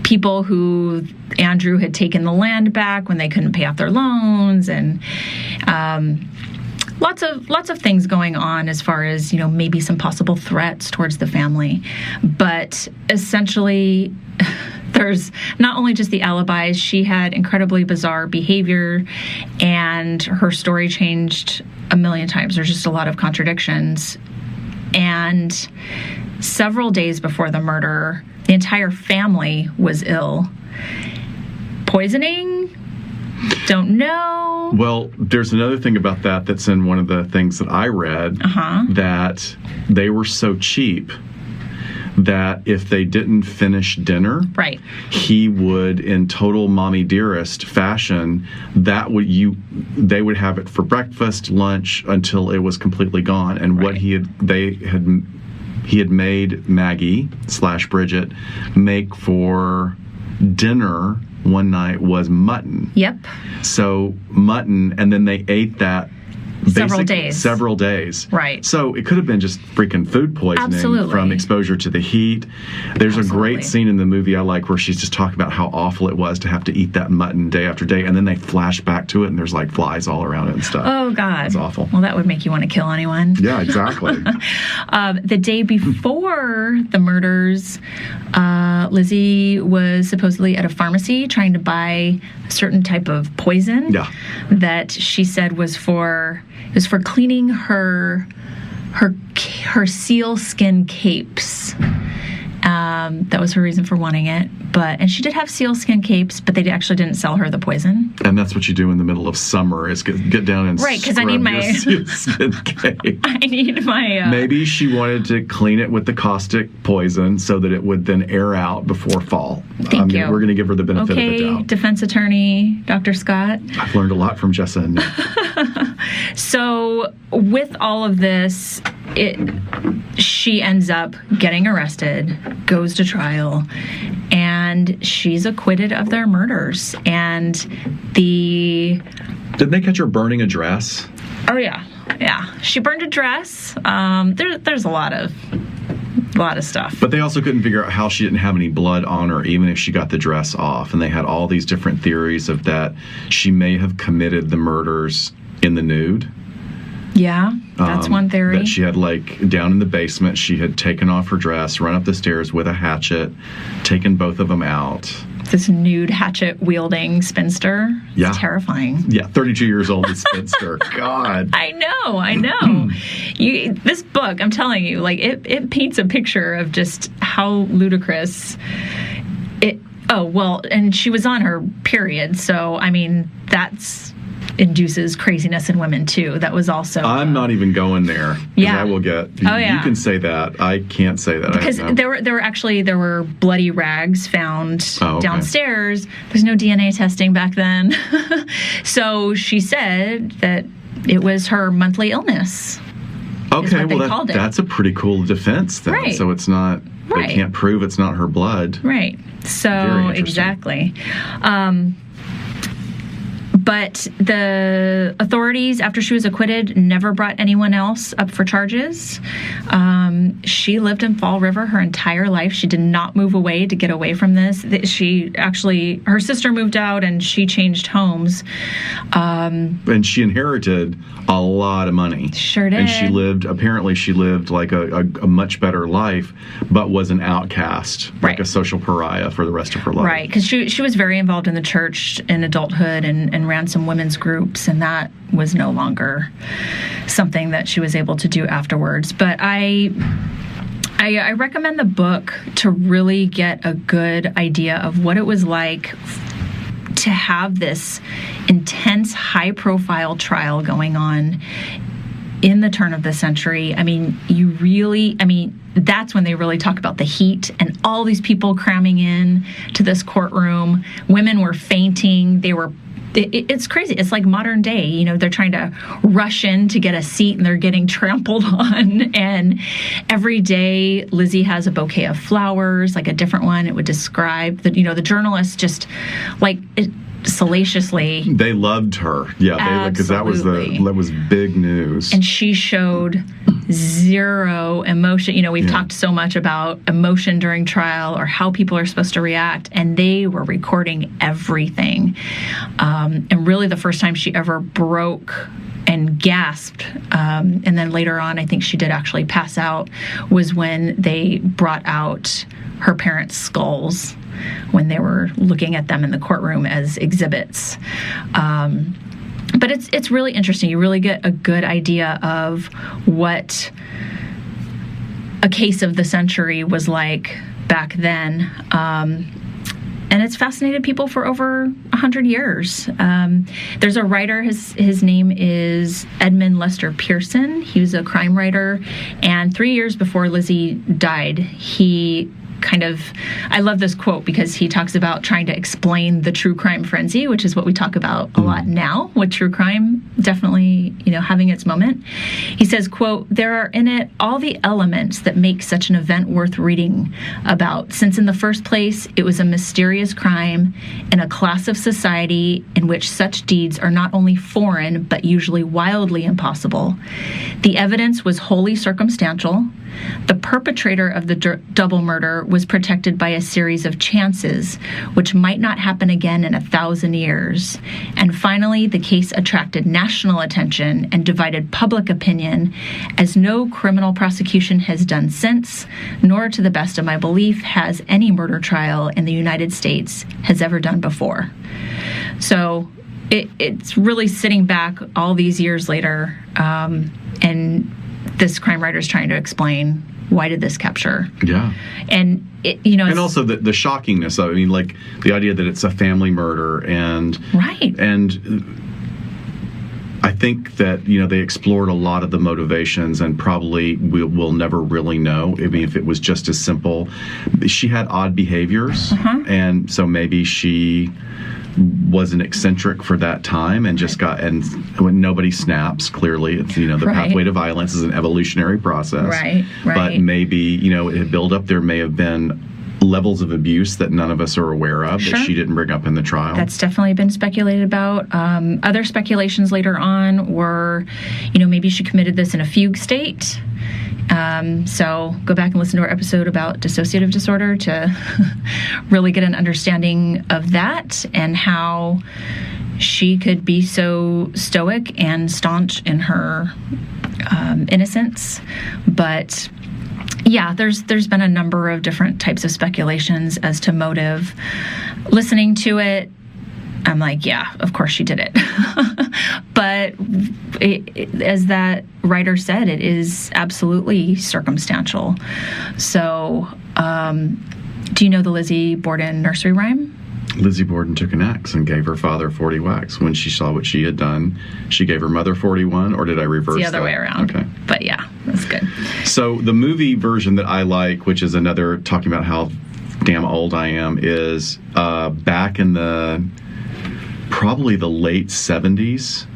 people who Andrew had taken the land back when they couldn't pay off their loans, and lots of things going on as far as maybe some possible threats towards the family. But essentially, there's not only just the alibis, she had incredibly bizarre behavior, and her story changed a million times. There's just a lot of contradictions. And several days before the murder, the entire family was ill. Poisoning? Don't know. Well, there's another thing about that that's in one of the things that I read, that they were so cheap that if they didn't finish dinner, he would, in total mommy dearest fashion, they would have it for breakfast, lunch, until it was completely gone. And what he had made Maggie / Bridget make for dinner one night was mutton. Yep. So mutton, and then they ate that several days. Right. So it could have been just freaking food poisoning Absolutely. From exposure to the heat. There's Absolutely. a great scene in the movie I like where she's just talking about how awful it was to have to eat that mutton day after day, and then they flash back to it and there's like flies all around it and stuff. Oh, God. It's awful. Well, that would make you want to kill anyone. Yeah, exactly. The day before the murders, Lizzie was supposedly at a pharmacy trying to buy a certain type of poison that she said was for cleaning her seal skin capes. That was her reason for wanting it. And she did have seal skin capes, but they actually didn't sell her the poison. And that's what you do in the middle of summer is get down and right, because I need my seal skin cape. I need my. Maybe she wanted to clean it with the caustic poison so that it would then air out before fall. Thank you. We're going to give her the benefit of the doubt. Defense attorney Dr. Scott. I've learned a lot from Jessa and Nick. So with all of this, she ends up getting arrested, goes to trial, and she's acquitted of their murders. And Didn't they catch her burning a dress? Oh, yeah. Yeah. She burned a dress. There's a lot of stuff. But they also couldn't figure out how she didn't have any blood on her, even if she got the dress off. And they had all these different theories of that she may have committed the murders in the nude. Yeah, that's one theory. That she had, like, down in the basement, she had taken off her dress, run up the stairs with a hatchet, taken both of them out. This nude hatchet-wielding spinster. It's terrifying. Yeah, 32 years old spinster. God. I know. This book, I'm telling you, like, it paints a picture of just how ludicrous it... Oh, well, and she was on her period, so, I mean, that's... induces craziness in women too. That was also I'm not even going there. Yeah, I will get you can say that. I can't say that because there were bloody rags found downstairs. There's no DNA testing back then. So she said that it was her monthly illness. Okay, well that's a pretty cool defense then. Right. So it's not they can't prove it's not her blood. Right. So exactly. But the authorities, after she was acquitted, never brought anyone else up for charges. She lived in Fall River her entire life. She did not move away to get away from this. Her sister moved out and she changed homes. And she inherited a lot of money. Sure did. And she lived like a much better life, but was an outcast, like a social pariah for the rest of her life. Right, because she was very involved in the church in adulthood and ran some women's groups, and that was no longer something that she was able to do afterwards. But I recommend the book to really get a good idea of what it was like to have this intense, high-profile trial going on in the turn of the century. I mean, that's when they really talk about the heat and all these people cramming in to this courtroom. Women were fainting. It's crazy. It's like modern day. You know, they're trying to rush in to get a seat and they're getting trampled on. And every day, Lizzie has a bouquet of flowers, like a different one. It would describe that, the journalists just like salaciously. They loved her. Yeah, because that was big news. And she showed zero emotion. We've talked so much about emotion during trial or how people are supposed to react, and they were recording everything. And really the first time she ever broke and gasped, and then later on, I think she did actually pass out, was when they brought out her parents' skulls when they were looking at them in the courtroom as exhibits. But it's really interesting. You really get a good idea of what a case of the century was like back then. And it's fascinated people for over 100 years. There's a writer, his name is Edmund Lester Pearson. He was a crime writer. And 3 years before Lizzie died, he I love this quote because he talks about trying to explain the true crime frenzy, which is what we talk about a lot now with true crime, definitely, having its moment. He says, quote, "There are in it all the elements that make such an event worth reading about, since in the first place, it was a mysterious crime in a class of society in which such deeds are not only foreign, but usually wildly impossible. The evidence was wholly circumstantial. The perpetrator of the double murder was protected by a series of chances, which might not happen again in 1,000 years. And finally, the case attracted national attention and divided public opinion, as no criminal prosecution has done since, nor, to the best of my belief, has any murder trial in the United States has ever done before." So it's really sitting back all these years later, and this crime writer is trying to explain, why did this capture? Yeah. And, and also the shockingness of it. Like the idea that it's a family murder and I think that, they explored a lot of the motivations and probably we'll never really know. I mean, if it was just as simple. She had odd behaviors, and so maybe she was an eccentric for that time and just and when nobody snaps, clearly it's, the pathway to violence is an evolutionary process. Right. But maybe, it had built up. There may have been levels of abuse that none of us are aware of that she didn't bring up in the trial. That's definitely been speculated about. Other speculations later on were, maybe she committed this in a fugue state. So go back and listen to our episode about dissociative disorder to really get an understanding of that and how she could be so stoic and staunch in her innocence. But yeah, there's been a number of different types of speculations as to motive. Listening to it, I'm like, yeah, of course she did it. But as that writer said, it is absolutely circumstantial. So, do you know the Lizzie Borden nursery rhyme? Lizzie Borden took an axe and gave her father 40 whacks. When she saw what she had done, she gave her mother 41, or did I reverse it's the other that? way around. Okay. But yeah, that's good. So the movie version that I like, which is another talking about how damn old I am, is back in probably the late 70s.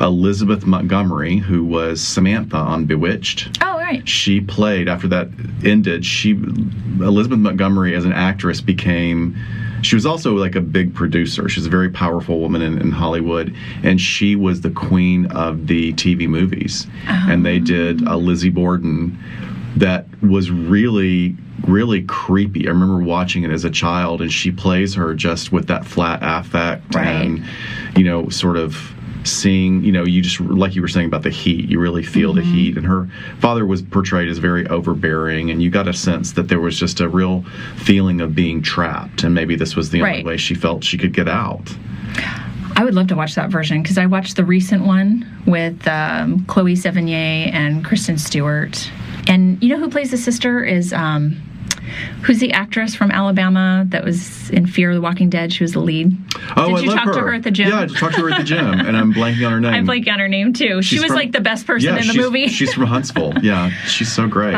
Elizabeth Montgomery, who was Samantha on Bewitched. Oh, right. She played, after that ended, Elizabeth Montgomery as an actress she was also like a big producer. She's a very powerful woman in Hollywood, and she was the queen of the TV movies. Oh. And they did a Lizzie Borden that was really, really creepy. I remember watching it as a child, and she plays her just with that flat affect and, sort of seeing, you just, like you were saying about the heat, you really feel the heat. And her father was portrayed as very overbearing, and you got a sense that there was just a real feeling of being trapped, and maybe this was the only way she felt she could get out. I would love to watch that version, because I watched the recent one with Chloe Sevigny and Kristen Stewart. And who plays the sister is who's the actress from Alabama that was in Fear of the Walking Dead? She was the lead. Oh, Did you talk to her at the gym? Yeah, I talked to her at the gym, and I'm blanking on her name. I'm blanking on her name, too. She was like the best person in the movie. She's from Huntsville. Yeah, she's so great.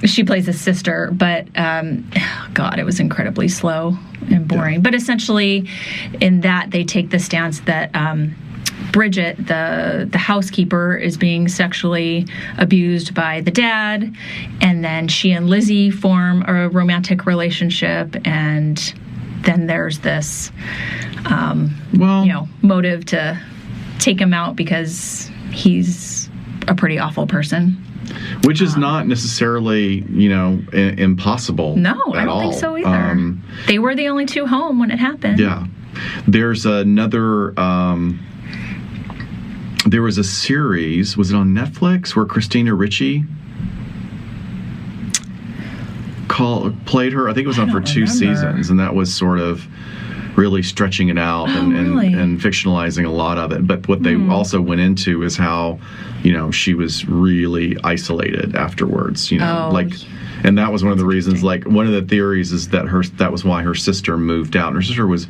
She plays a sister, but God, it was incredibly slow and boring. Yeah. But essentially, in that, they take the stance that Bridget, the housekeeper, is being sexually abused by the dad, and then she and Lizzie form a romantic relationship, and then there's this motive to take him out because he's a pretty awful person. Which is not necessarily, impossible. No, I don't think so either. They were the only two home when it happened. Yeah. There's another... there was a series, was it on Netflix, where Christina Ricci played her? I think it was on for 2 seasons, and that was sort of really stretching it out and fictionalizing a lot of it. But what they also went into is how, she was really isolated afterwards. And that was one of the reasons, like, one of the theories is that that was why her sister moved out. And her sister was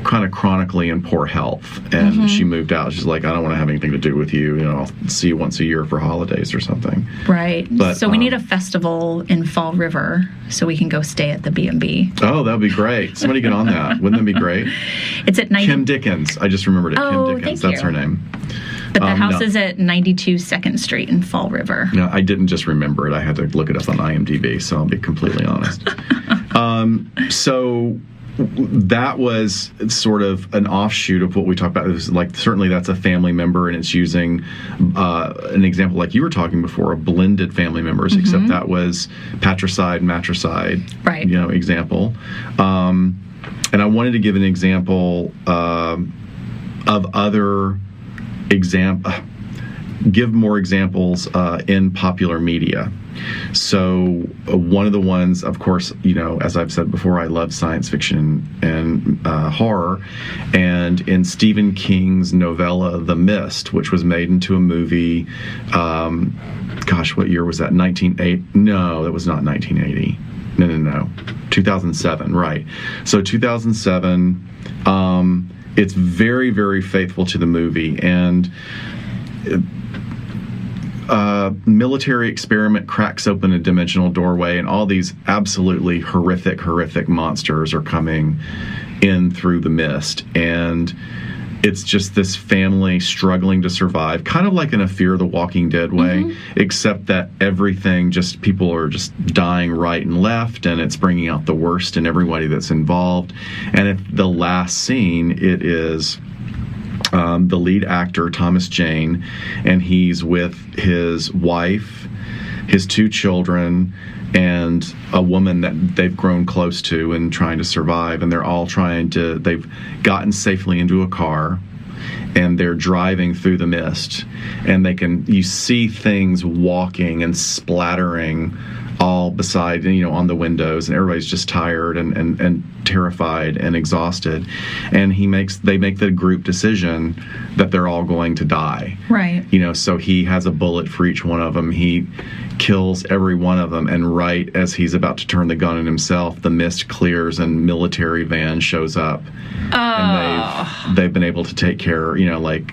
kind of chronically in poor health, and she moved out. She's like, I don't want to have anything to do with you. I'll see you once a year for holidays or something. Right. But, so we need a festival in Fall River so we can go stay at the B&B. Oh, that would be great. Somebody get on that. Wouldn't that be great? It's at Kim Dickens. I just remembered it. Oh, Kim Dickens. thank That's you. her name. But the house is at 92 2nd Street in Fall River. No, I didn't just remember it. I had to look it up on IMDb, so I'll be completely honest. So that was sort of an offshoot of what we talked about. It was like, certainly that's a family member, and it's using an example like you were talking before, of blended family members, except that was patricide, matricide, right. Example. And I wanted to give an example of other give more examples in popular media. So one of the ones, of course, as I've said before, I love science fiction and horror. And in Stephen King's novella, The Mist, which was made into a movie, what year was that? 1980? No, that was not 1980. No. 2007, right. So 2007, it's very, very faithful to the movie, and military experiment cracks open a dimensional doorway, and all these absolutely horrific monsters are coming in through the mist, and it's just this family struggling to survive, kind of like in a Fear the Walking Dead way, except that people are just dying right and left, and it's bringing out the worst in everybody that's involved. And at the last scene, it is the lead actor, Thomas Jane, and he's with his wife, his 2 children, and a woman that they've grown close to and trying to survive. And they've gotten safely into a car, and they're driving through the mist, and you see things walking and splattering all beside, on the windows, and everybody's just tired and terrified and exhausted. And they make the group decision that they're all going to die. Right. So he has a bullet for each one of them. He kills every one of them, and right as he's about to turn the gun on himself, the mist clears and military van shows up. Oh. And they've been able to take care,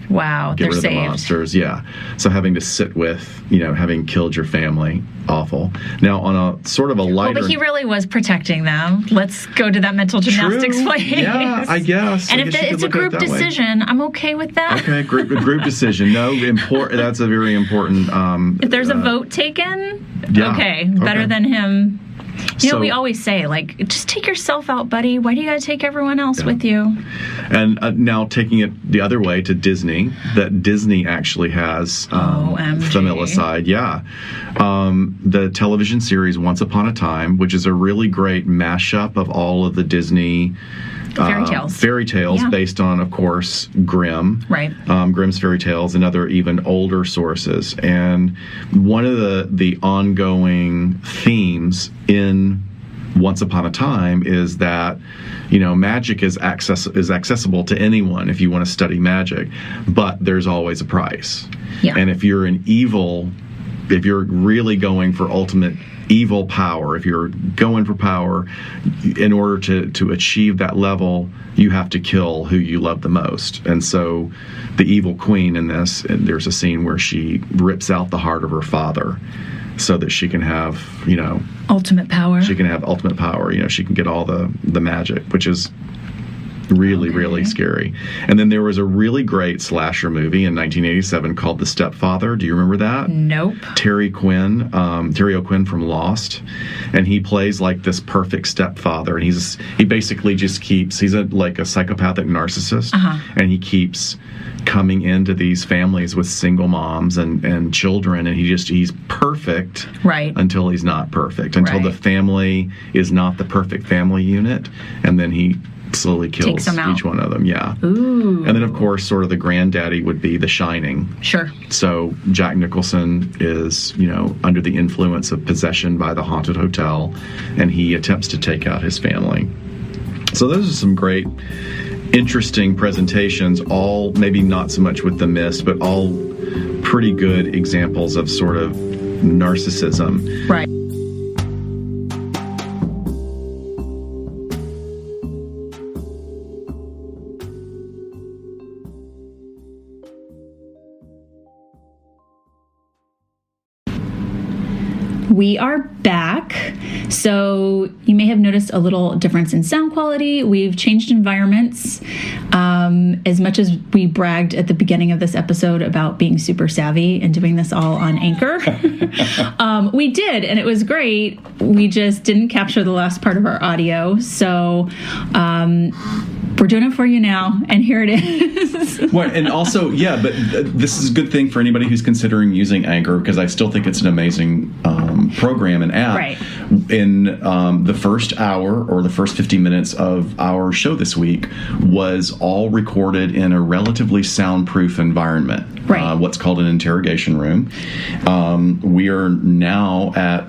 wow, get rid of saved. The monsters. Yeah. So having to sit with, having killed your family, awful. Now, on a sort of a lighter... Well, but he really was protecting them. Let's go to that mental gymnastics place. Yeah, I guess. And if it's a group decision, I'm okay with that. Okay, group decision. No, that's a very important... if there's a vote taken, okay, better than him. We always say, just take yourself out, buddy. Why do you got to take everyone else with you? And now taking it the other way to Disney, that Disney actually has Familicide. Yeah. The television series Once Upon a Time, which is a really great mashup of all of the Disney fairy tales based on, of course, Grimm. Right. Grimm's fairy tales and other even older sources. And one of the ongoing themes in Once Upon a Time is that, magic is accessible to anyone if you want to study magic, but there's always a price. Yeah. And if you're really going for ultimate evil power, if you're going for power, in order to achieve that level, you have to kill who you love the most. And so the evil queen in this, and there's a scene where she rips out the heart of her father so that she can have, ultimate power. She can have ultimate power. She can get all the magic, which is really scary. And then there was a really great slasher movie in 1987 called The Stepfather. Do you remember that? Nope. Terry O'Quinn from Lost, and he plays like this perfect stepfather, and he basically just he's a psychopathic narcissist, and he keeps coming into these families with single moms and children, and he's perfect until he's not perfect, until the family is not the perfect family unit, and then he slowly kills each one of them. Yeah. Ooh. And then, of course, sort of the granddaddy would be The Shining. Sure. So Jack Nicholson is, under the influence of possession by the haunted hotel, and he attempts to take out his family. So those are some great, interesting presentations, all maybe not so much with The Mist, but all pretty good examples of sort of narcissism. Right. We are back. So you may have noticed a little difference in sound quality. We've changed environments. As much as we bragged at the beginning of this episode about being super savvy and doing this all on Anchor, we did, and it was great. We just didn't capture the last part of our audio. So we're doing it for you now, and here it is. Well, and also, but this is a good thing for anybody who's considering using Anchor, because I still think it's an amazing program and app. Right. In the first hour or the first 50 minutes of our show this week was all recorded in a relatively soundproof environment, right. What's called an interrogation room. We are now at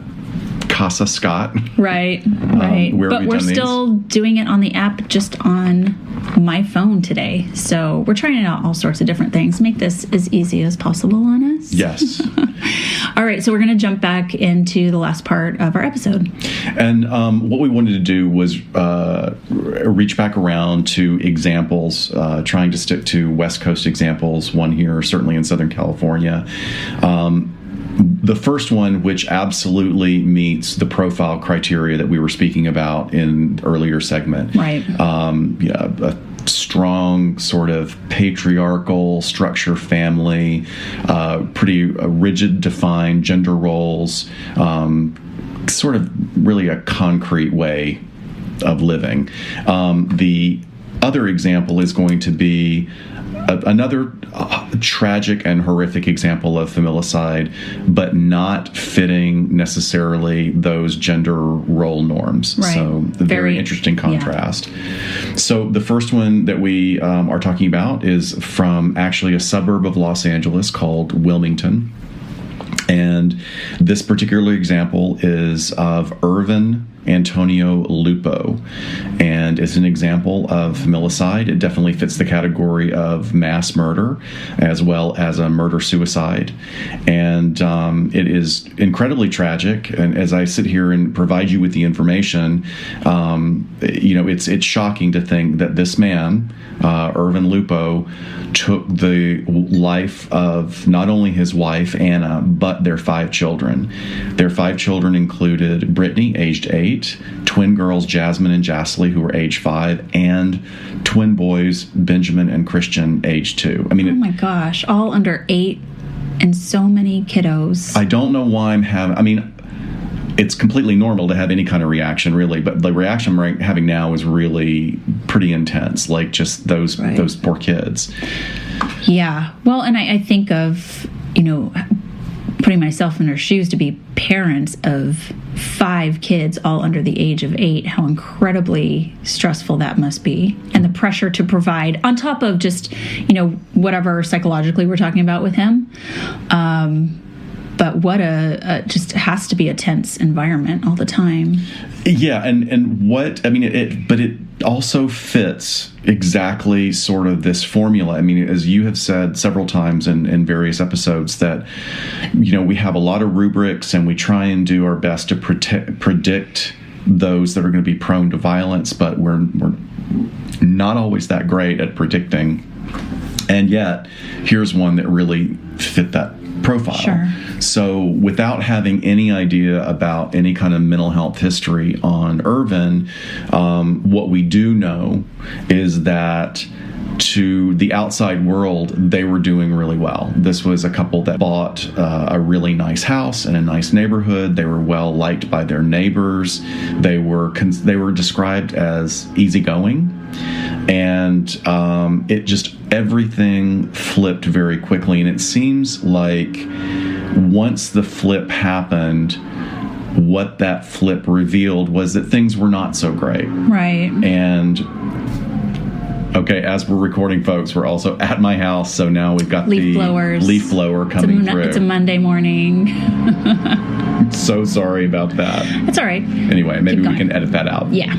Casa Scott. Right. But we're still doing it on the app, just on my phone today. So we're trying out all sorts of different things. Make this as easy as possible on us. Yes. All right. So we're going to jump back into the last part of our episode. And what we wanted to do was reach back around to examples, trying to stick to West Coast examples, one here, certainly in Southern California. The first one, which absolutely meets the profile criteria that we were speaking about in the earlier segment. Right. A strong sort of patriarchal structure family, pretty rigid defined gender roles, sort of really a concrete way of living. The other example is going to be another tragic and horrific example of familicide, but not fitting necessarily those gender role norms. Right. So very interesting contrast. Yeah. So the first one that we are talking about is from actually a suburb of Los Angeles called Wilmington. And this particular example is of Irvin Antonio Lupo, and it's an example of familicide. It definitely fits the category of mass murder as well as a murder-suicide, and it is incredibly tragic. And as I sit here and provide you with the information, it's shocking to think that this man, Irvin Lupo, took the life of not only his wife, Anna, but their 5 children. Their 5 children included Brittany, aged 8, twin girls, Jasmine and Jasley, who were age 5, and twin boys, Benjamin and Christian, age 2. I mean, oh my gosh, all under 8 and so many kiddos. I don't know why it's completely normal to have any kind of reaction, really, but the reaction I'm having now is really pretty intense, like just those poor kids. Yeah. Well, and I think of, putting myself in their shoes to be parents of 5 kids all under the age of 8, how incredibly stressful that must be. And the pressure to provide on top of just, whatever psychologically we're talking about with him. But what just has to be a tense environment all the time. Yeah, but it also fits exactly sort of this formula. I mean, as you have said several times in various episodes, that we have a lot of rubrics and we try and do our best to predict those that are going to be prone to violence, but we're not always that great at predicting. And yet, here's one that really fit that profile. Sure. So without having any idea about any kind of mental health history on Irvin, what we do know is that to the outside world, they were doing really well. This was a couple that bought a really nice house in a nice neighborhood. They were well liked by their neighbors. They were described as easygoing, and everything flipped very quickly. And it seems like once the flip happened, what that flip revealed was that things were not so great. Right. And okay, as we're recording, folks, we're also at my house, so now we've got leaf blower coming through. It's a Monday morning. So sorry about that. It's all right. Anyway, maybe we can edit that out. Yeah.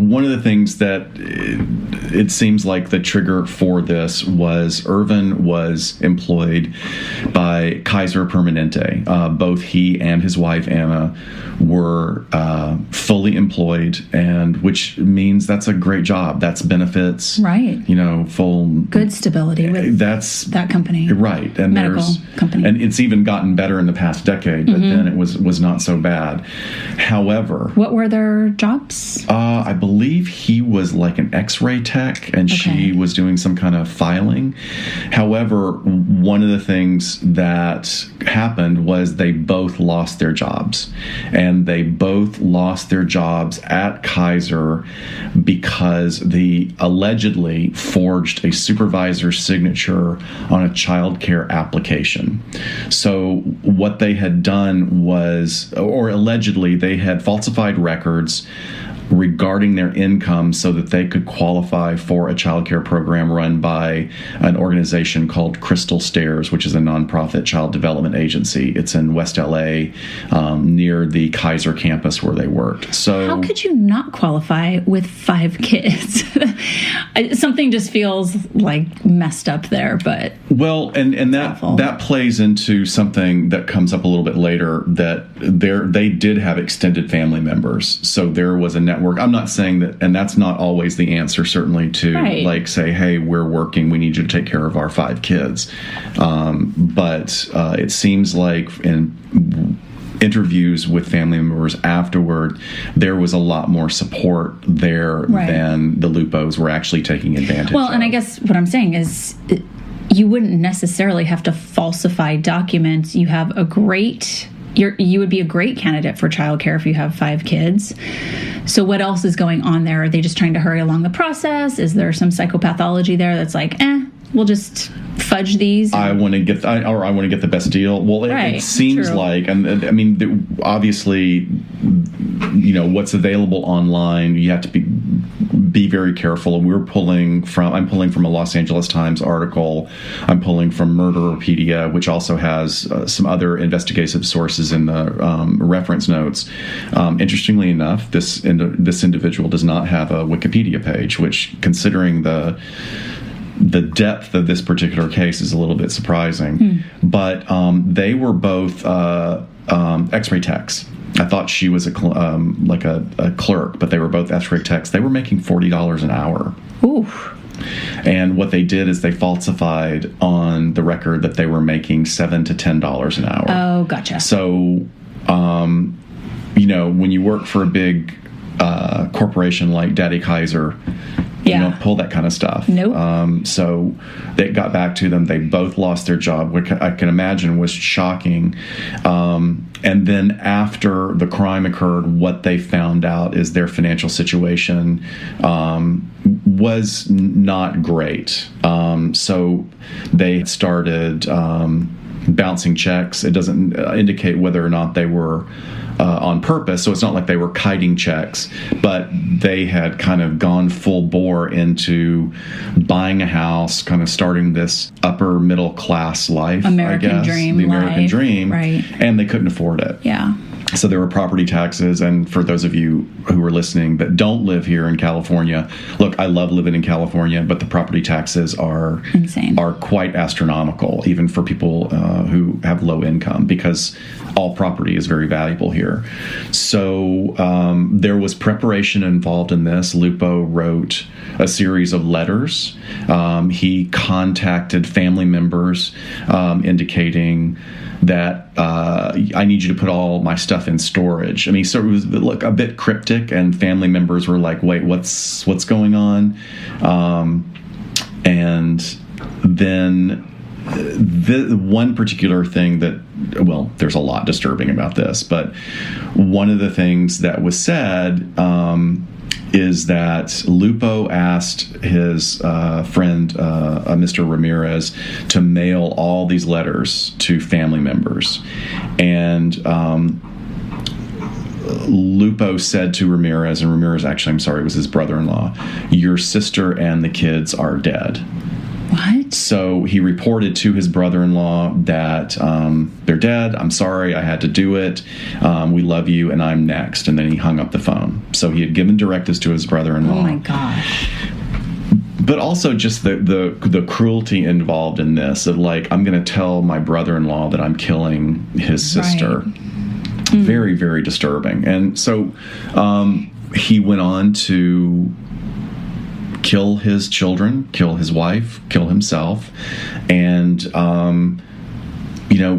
one of the things that it seems like the trigger for this was Irvin was employed by Kaiser Permanente. Both he and his wife, Anna, were fully employed, and which means that's a great job. That's benefits. Right. Full... Good stability with that company. Right. And medical company. And it's even gotten better in the past decade, but then it was not so bad. However... What were their jobs? I believe he was like an x-ray tech, and she was doing some kind of filing. However, one of the things that happened was they both lost their jobs. And they both lost their jobs at Kaiser because they allegedly forged a supervisor's signature on a child care application. So what they had done was, or allegedly, they had falsified records regarding their income so that they could qualify for a child care program run by an organization called Crystal Stairs, which is a nonprofit child development agency. It's in West LA, near the Kaiser campus where they worked. So how could you not qualify with 5 kids? Something just feels like messed up there, but well, and that plays into something that comes up a little bit later, that they did have extended family members. So there was a network. I'm not saying that, and that's not always the answer, certainly, to like say, hey, we're working, we need you to take care of our 5 kids. But it seems like in interviews with family members afterward, there was a lot more support there than the Lupos were actually taking advantage of. Well, and I guess what I'm saying is you wouldn't necessarily have to falsify documents. You have you would be a great candidate for childcare if you have 5 kids. So what else is going on there? Are they just trying to hurry along the process? Is there some psychopathology there that's like, we'll just fudge these? I want to get the best deal. Well, it seems like, and I mean, obviously, what's available online, you have to be very careful. And I'm pulling from a Los Angeles Times article. I'm pulling from Murderopedia, which also has some other investigative sources in the reference notes. Interestingly enough, this individual does not have a Wikipedia page, which, considering the depth of this particular case, is a little bit surprising. But they were both x-ray techs. I thought she was a clerk, but they were both x-ray techs. They were making $40 an hour. Ooh. And what they did is they falsified on the record that they were making $7 to $10 an hour. Oh, gotcha. So, when you work for a big corporation like Daddy Kaiser, you don't pull that kind of stuff. Nope. So they got back to them. They both lost their job, which I can imagine was shocking. And then after the crime occurred, what they found out is their financial situation was not great. So they started bouncing checks. It doesn't indicate whether or not they were on purpose, so it's not like they were kiting checks, but they had kind of gone full bore into buying a house, kind of starting this upper middle class life, American dream, right? And they couldn't afford it. Yeah. So there were property taxes, and for those of you who are listening that don't live here in California, look, I love living in California, but the property taxes are insane, are quite astronomical, even for people who have low income, because all property is very valuable here. So there was preparation involved in this. Lupo wrote a series of letters. He contacted family members indicating that I need you to put all my stuff in storage. I mean, so it was a bit cryptic, and family members were like, wait, what's going on? And then the one particular thing that, well, there's a lot disturbing about this, but one of the things that was said is that Lupo asked his friend, Mr. Ramirez, to mail all these letters to family members. And Lupo said to Ramirez, and Ramirez actually, I'm sorry, was his brother-in-law, your sister and the kids are dead. What? So he reported to his brother-in-law that they're dead. I'm sorry, I had to do it. We love you, and I'm next. And then he hung up the phone. So he had given directives to his brother-in-law. Oh my gosh. But also just the cruelty involved in this of like, I'm going to tell my brother-in-law that I'm killing his sister. Right. Very, very disturbing. And so he went on to kill his children, kill his wife, kill himself. And,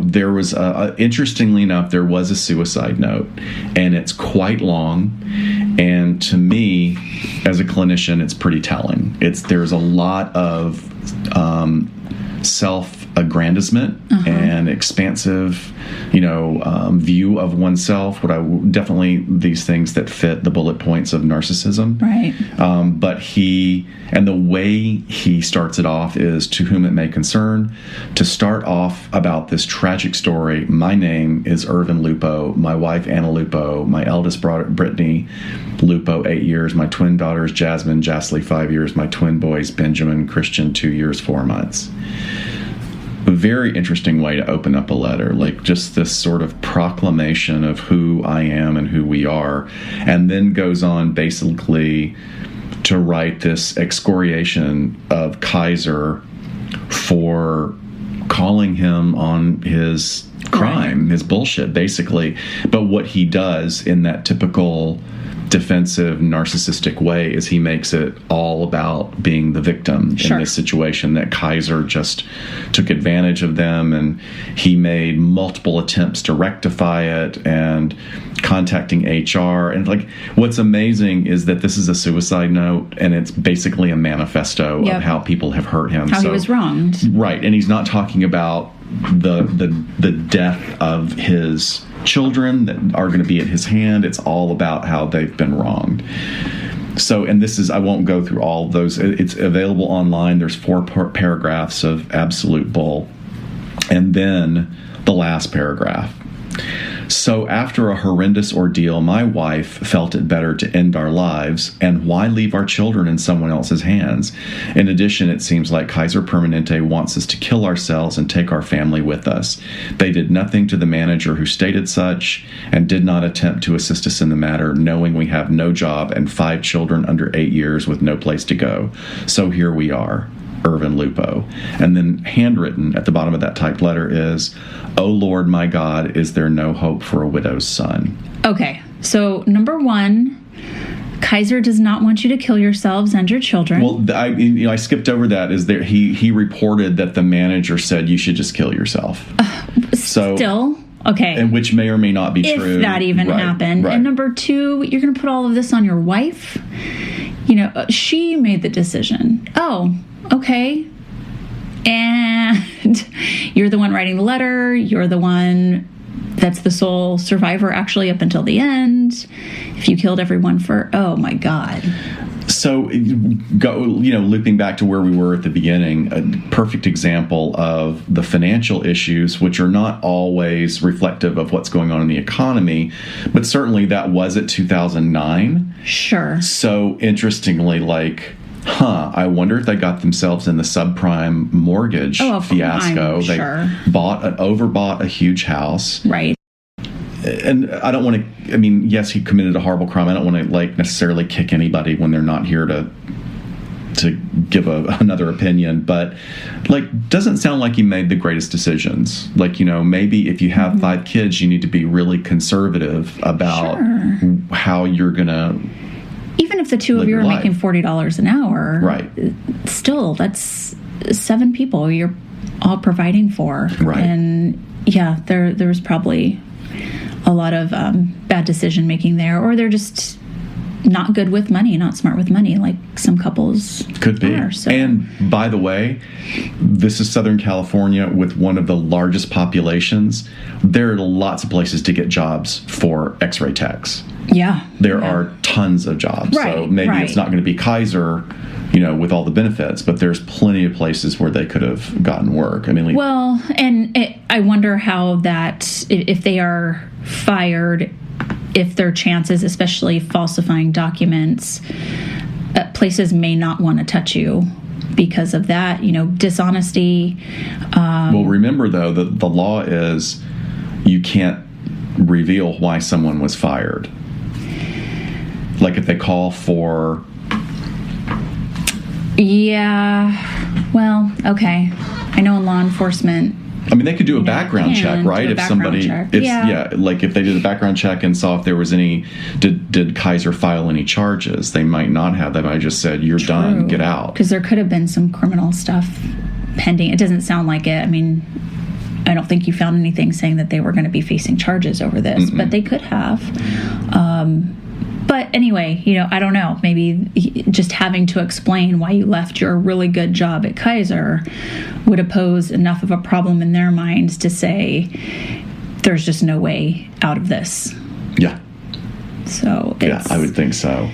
there was, interestingly enough, there was a suicide note, and it's quite long. And to me, as a clinician, it's pretty telling. There's a lot of self-aggrandizement and expansive, view of oneself. Definitely these things that fit the bullet points of narcissism. Right. But the way he starts it off is, to whom it may concern, to start off about this tragic story. My name is Irvin Lupo, my wife Anna Lupo, my eldest daughter Brittany Lupo, 8 years, my twin daughters Jasmine, Jasley, 5 years, my twin boys Benjamin, Christian, 2 years, 4 months. A very interesting way to open up a letter, like just this sort of proclamation of who I am and who we are, and then goes on basically to write this excoriation of Kaiser for calling him on his crime, his bullshit, basically. But what he does in that typical defensive, narcissistic way is he makes it all about being the victim in this situation, that Kaiser just took advantage of them, and he made multiple attempts to rectify it, and contacting HR. And like, what's amazing is that this is a suicide note, and it's basically a manifesto of how people have hurt him. How he was wronged. Right. And he's not talking about the death of his children that are going to be at his hand. It's all about how they've been wronged. So, and this is, I won't go through all of those. It's available online. There's 4 paragraphs of absolute bull. And then the last paragraph. So after a horrendous ordeal, my wife felt it better to end our lives, and why leave our children in someone else's hands? In addition, it seems like Kaiser Permanente wants us to kill ourselves and take our family with us. They did nothing to the manager who stated such, and did not attempt to assist us in the matter, knowing we have no job and 5 children under 8 years with no place to go. So here we are. Irvin Lupo. And then handwritten at the bottom of that typed letter is, "O Lord my God, is there no hope for a widow's son?" Okay, so number 1, Kaiser does not want you to kill yourselves and your children. Well, I skipped over that. Is there? He reported that the manager said you should just kill yourself. Still. Okay. And which may or may not be true. If that even happened. Right. And number 2, you're going to put all of this on your wife? She made the decision. Oh, okay. And you're the one writing the letter. You're the one that's the sole survivor, actually, up until the end. If you killed everyone oh my God. So, looping back to where we were at the beginning, a perfect example of the financial issues, which are not always reflective of what's going on in the economy, but certainly that was at 2009. Sure. So, interestingly, I wonder if they got themselves in the subprime mortgage fiasco. They overbought a huge house. Right. And I don't want to, yes, he committed a horrible crime. I don't want to necessarily kick anybody when they're not here to give another opinion, but doesn't sound like he made the greatest decisions. Maybe if you have 5 kids, you need to be really conservative about how you're going to, even if the 2 of you are making $40 an hour, right? Still, that's 7 people you're all providing for, right? And yeah, there was probably a lot of bad decision making there, or they're just not good with money, not smart with money, like some couples could be. So. And by the way, this is Southern California with one of the largest populations. There are lots of places to get jobs for X-ray techs. Yeah. There are tons of jobs. Right, so maybe it's not going to be Kaiser, with all the benefits, but there's plenty of places where they could have gotten work. I wonder how that, if they are fired, if their chances, especially falsifying documents, places may not want to touch you because of that, dishonesty. Well, remember, though, that the law is you can't reveal why someone was fired. Like if they call for... Yeah, well, okay. I know in law enforcement... I mean, they could do a background check, right? If somebody, like if they did a background check and saw if there was any, did Kaiser file any charges? They might not have. They might have just said, "You're done, get out." Because there could have been some criminal stuff pending. It doesn't sound like it. I mean, I don't think you found anything saying that they were going to be facing charges over this, but they could have. But anyway, I don't know. Maybe just having to explain why you left your really good job at Kaiser would have posed enough of a problem in their minds to say, there's just no way out of this. Yeah. So I would think so.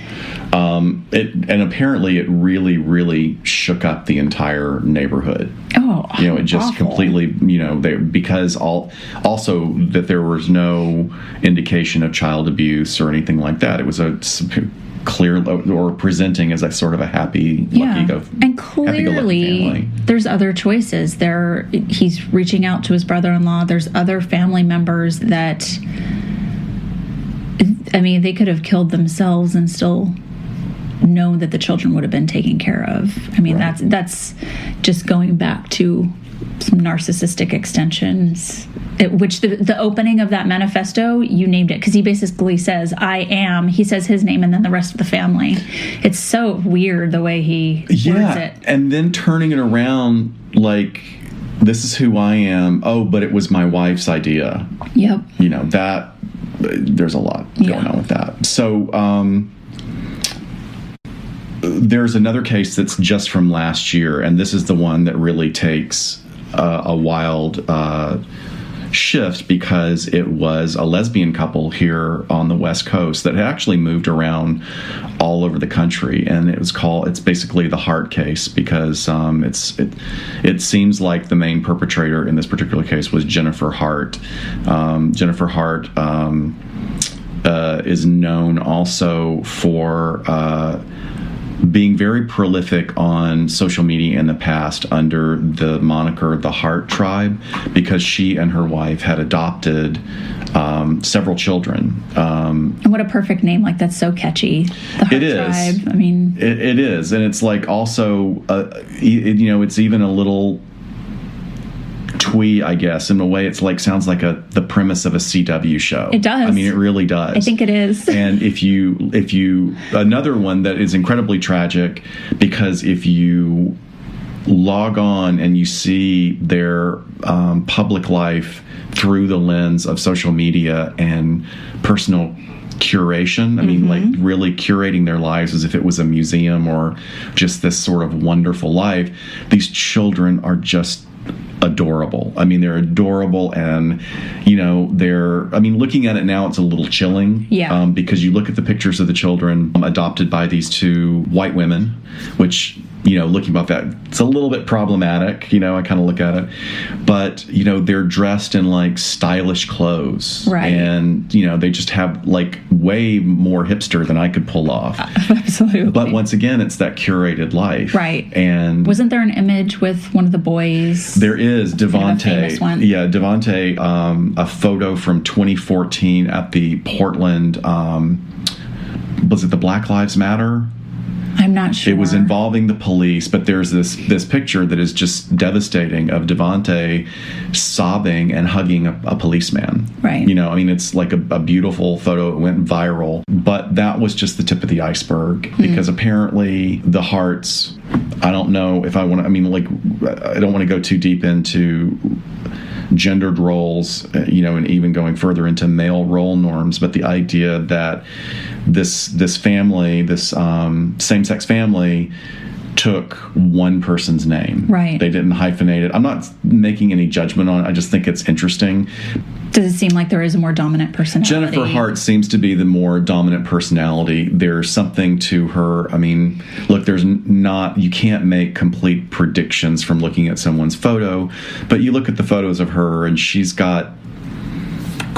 And apparently it really, really shook up the entire neighborhood. Oh, it just awful. Completely, because also that there was no indication of child abuse or anything like that. It was a clear or presenting as a sort of a happy, and clearly family. There's other choices. He's reaching out to his brother-in-law. There's other family members that, I mean, they could have killed themselves and still known that the children would have been taken care of. I mean, right. That's just going back to some narcissistic extensions, which the opening of that manifesto, you named it, because he basically says, "I am," he says his name and then the rest of the family. It's so weird the way he words it. And then turning it around like, this is who I am. Oh, but it was my wife's idea. Yep. That there's a lot going on with that. So, there's another case that's just from last year, and this is the one that really takes a wild shift, because it was a lesbian couple here on the West Coast that had actually moved around all over the country, and it's basically the Hart case, because it seems like the main perpetrator in this particular case was Jennifer Hart. Jennifer Hart is known also for being very prolific on social media in the past under the moniker the Hart Tribe, because she and her wife had adopted several children. And what a perfect name. Like, that's so catchy. The Hart Tribe. I mean... It is. And it's like also, it's even a little twee, I guess. In a way, it's like, sounds like the premise of a CW show. It does. I mean, it really does. I think it is. And if you another one that is incredibly tragic, because if you log on and you see their public life through the lens of social media and personal curation, I mean, like really curating their lives as if it was a museum or just this sort of wonderful life, these children are just adorable. I mean, they're adorable, and looking at it now, it's a little chilling. Yeah. Because you look at the pictures of the children adopted by these two white women, which, looking about that, it's a little bit problematic. I kind of look at it, but they're dressed in like stylish clothes, right? And they just have like way more hipster than I could pull off. Absolutely. But once again, it's that curated life, right? And wasn't there an image with one of the boys? There is Devontae. Famous one. Yeah, Devontae. A photo from 2014 at the Portland. Was it the Black Lives Matter? I'm not sure. It was involving the police, but there's this picture that is just devastating of Devontae sobbing and hugging a policeman. Right. It's like a beautiful photo. It went viral, but that was just the tip of the iceberg, because apparently the Harts, I don't know if I want to, I don't want to go too deep into gendered roles, and even going further into male role norms, but the idea that this family, this same-sex family, took one person's name. Right. They didn't hyphenate it. I'm not making any judgment on it. I just think it's interesting. Does it seem like there is a more dominant personality? Jennifer Hart seems to be the more dominant personality. There's something to her. I mean, look, you can't make complete predictions from looking at someone's photo, but you look at the photos of her and she's got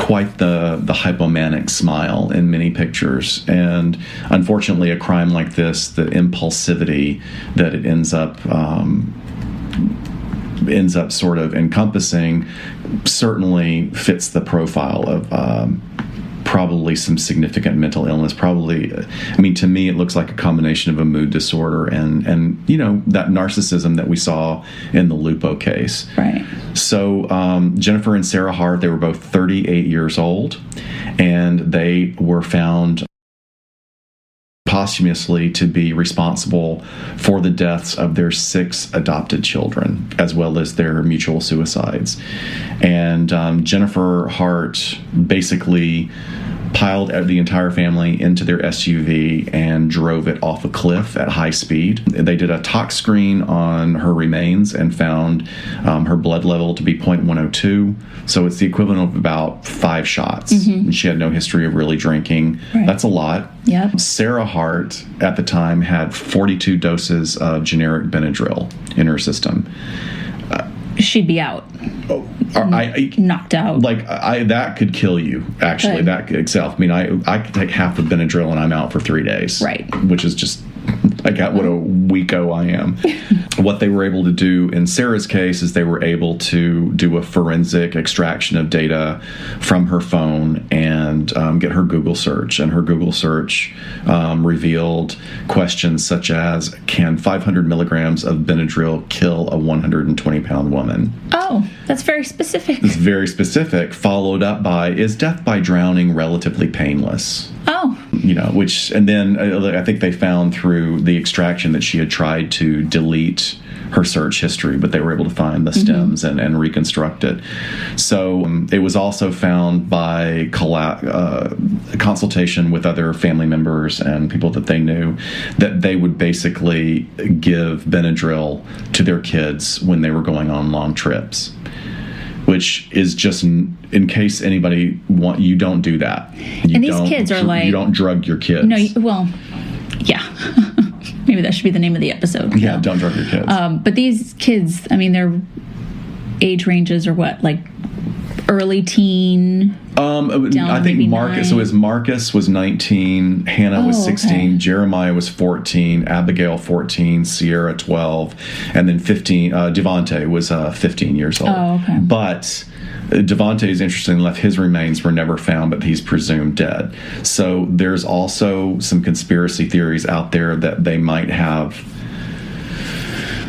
quite the hypomanic smile in many pictures. And unfortunately, a crime like this, the impulsivity that it ends up sort of encompassing, certainly fits the profile of probably some significant mental illness. Probably, I mean, to me, it looks like a combination of a mood disorder and that narcissism that we saw in the Lupo case. Right. So Jennifer and Sarah Hart, they were both 38 years old, and they were found posthumously to be responsible for the deaths of their 6 adopted children, as well as their mutual suicides. And Jennifer Hart basically piled the entire family into their SUV and drove it off a cliff at high speed. They did a tox screen on her remains and found her blood level to be 0.102. So it's the equivalent of about 5 shots. And she had no history of really drinking. Right. That's a lot. Yep. Sarah Hart, at the time, had 42 doses of generic Benadryl in her system. She'd be out. Knocked out. Like, that could kill you, actually, that itself. I mean, I could take half of Benadryl and I'm out for 3 days. Right. Which is just, like, what a weeko I am. What they were able to do in Sarah's case is they were able to do a forensic extraction of data from her phone and get her Google search. And her Google search revealed questions such as, can 500 milligrams of Benadryl kill a 120-pound woman? Oh, that's very specific. It's very specific, followed up by, is death by drowning relatively painless? Oh. And then I think they found through the extraction that she had tried to delete her search history, but they were able to find the stems and reconstruct it. So it was also found by consultation with other family members and people that they knew that they would basically give Benadryl to their kids when they were going on long trips. Which is just, in case anybody you don't do that. And these kids are like... You don't drug your kids. No, well, yeah. Maybe that should be the name of the episode. Yeah, don't drug your kids. But these kids, I mean, their age ranges are what? Like early teen? I think Marcus, so Marcus was 19, Hannah was 16, Jeremiah was 14, Abigail 14, Sierra 12, and then 15, Devontae was 15 years old. Oh, okay. But Devontae is interesting enough, his remains were never found, but he's presumed dead. So there's also some conspiracy theories out there that they might have...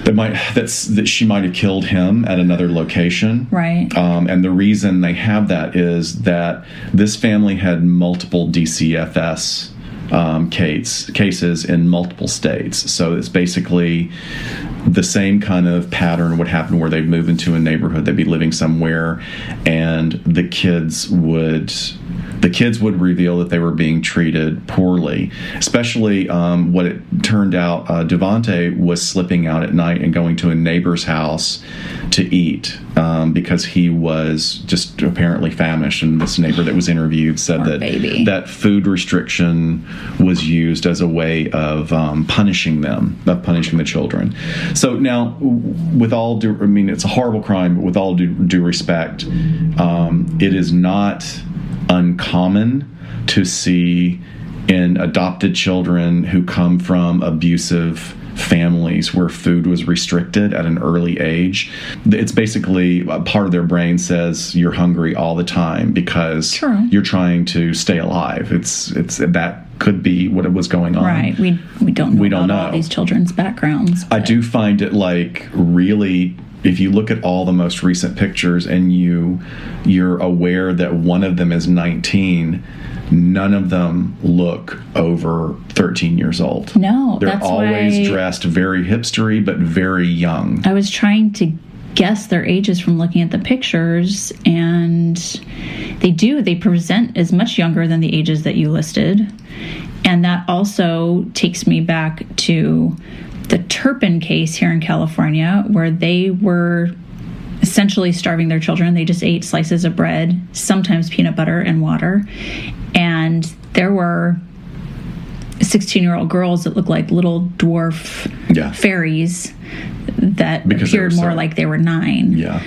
that she might have killed him at another location. Right. And the reason they have that is that this family had multiple DCFS cases in multiple states. So it's basically the same kind of pattern would happen where they'd move into a neighborhood, they'd be living somewhere, and the kids would reveal that they were being treated poorly. Especially what it turned out, Devontae was slipping out at night and going to a neighbor's house to eat because he was just apparently famished. And this neighbor that was interviewed said that food restriction was used as a way of punishing the children. So now, with all due, I mean, it's a horrible crime, but with all due respect, it is not uncommon to see in adopted children who come from abusive families where food was restricted at an early age. It's basically a part of their brain says you're hungry all the time because you're trying to stay alive. It's that could be what it was going on. Right. We don't know all these children's backgrounds. But I do find it like really, if you look at all the most recent pictures and you're aware that one of them is 19, none of them look over 13 years old. No, they're always dressed very hipstery, but very young. I was trying to guess their ages from looking at the pictures, and they present as much younger than the ages that you listed. And that also takes me back to the Turpin case here in California, where they were essentially starving their children. They just ate slices of bread, sometimes peanut butter and water. And there were 16-year-old girls that looked like little dwarf fairies that appeared more like they were 9. Yeah.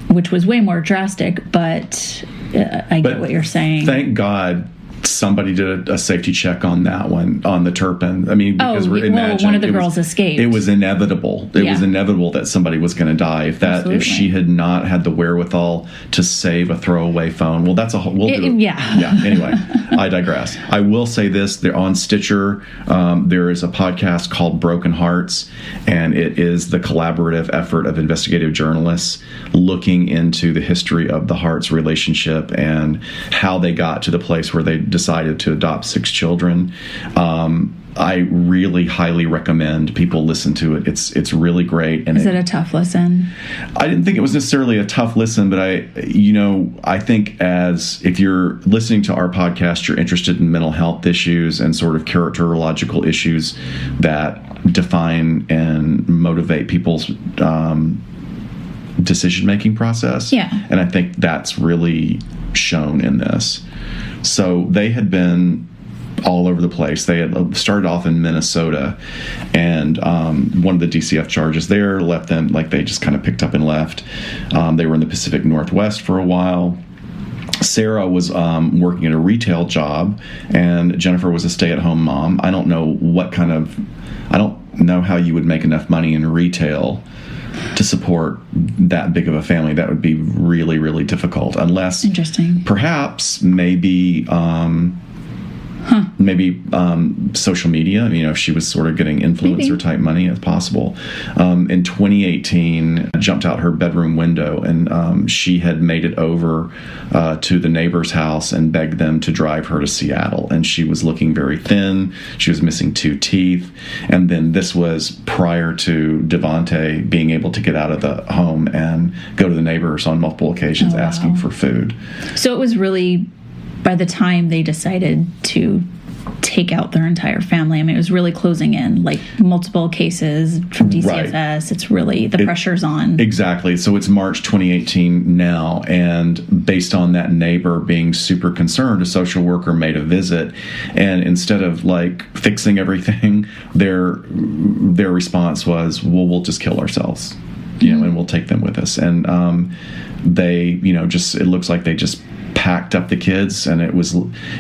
Which was way more drastic, but I get what you're saying. Thank God somebody did a safety check on that one, on the Turpin. I mean, because one of the girls escaped. It was inevitable. It was inevitable that somebody was going to die. If she had not had the wherewithal to save a throwaway phone, well, that's a whole. Anyway, I digress. I will say this: they're on Stitcher. There is a podcast called Broken Hearts, and it is the collaborative effort of investigative journalists looking into the history of the Hearts relationship and how they got to the place where they decided to adopt 6 children. I really highly recommend people listen to it. It's really great. And is it a tough listen? I didn't think it was necessarily a tough listen, but I think if you're listening to our podcast, you're interested in mental health issues and sort of characterological issues that define and motivate people's decision-making process. Yeah. And I think that's really shown in this. So they had been all over the place. They had started off in Minnesota, and one of the DCF charges there left them, like they just kind of picked up and left. They were in the Pacific Northwest for a while. Sarah was working at a retail job, and Jennifer was a stay-at-home mom. I don't know how you would make enough money in retail to support that big of a family. That would be really, really difficult, unless perhaps maybe social media. If she was sort of getting influencer type money, if possible. In 2018, jumped out her bedroom window, and she had made it over to the neighbor's house and begged them to drive her to Seattle. And she was looking very thin. She was missing 2 teeth. And then this was prior to Devontae being able to get out of the home and go to the neighbors on multiple occasions asking for food. So it was really, by the time they decided to take out their entire family, I mean, it was really closing in, like multiple cases from DCFS. Right. It's really, the pressure's on. Exactly. So it's March 2018 now, and based on that neighbor being super concerned, a social worker made a visit, and instead of like fixing everything, their response was, well, we'll just kill ourselves, and we'll take them with us. And they, it looks like they just packed up the kids, and it was,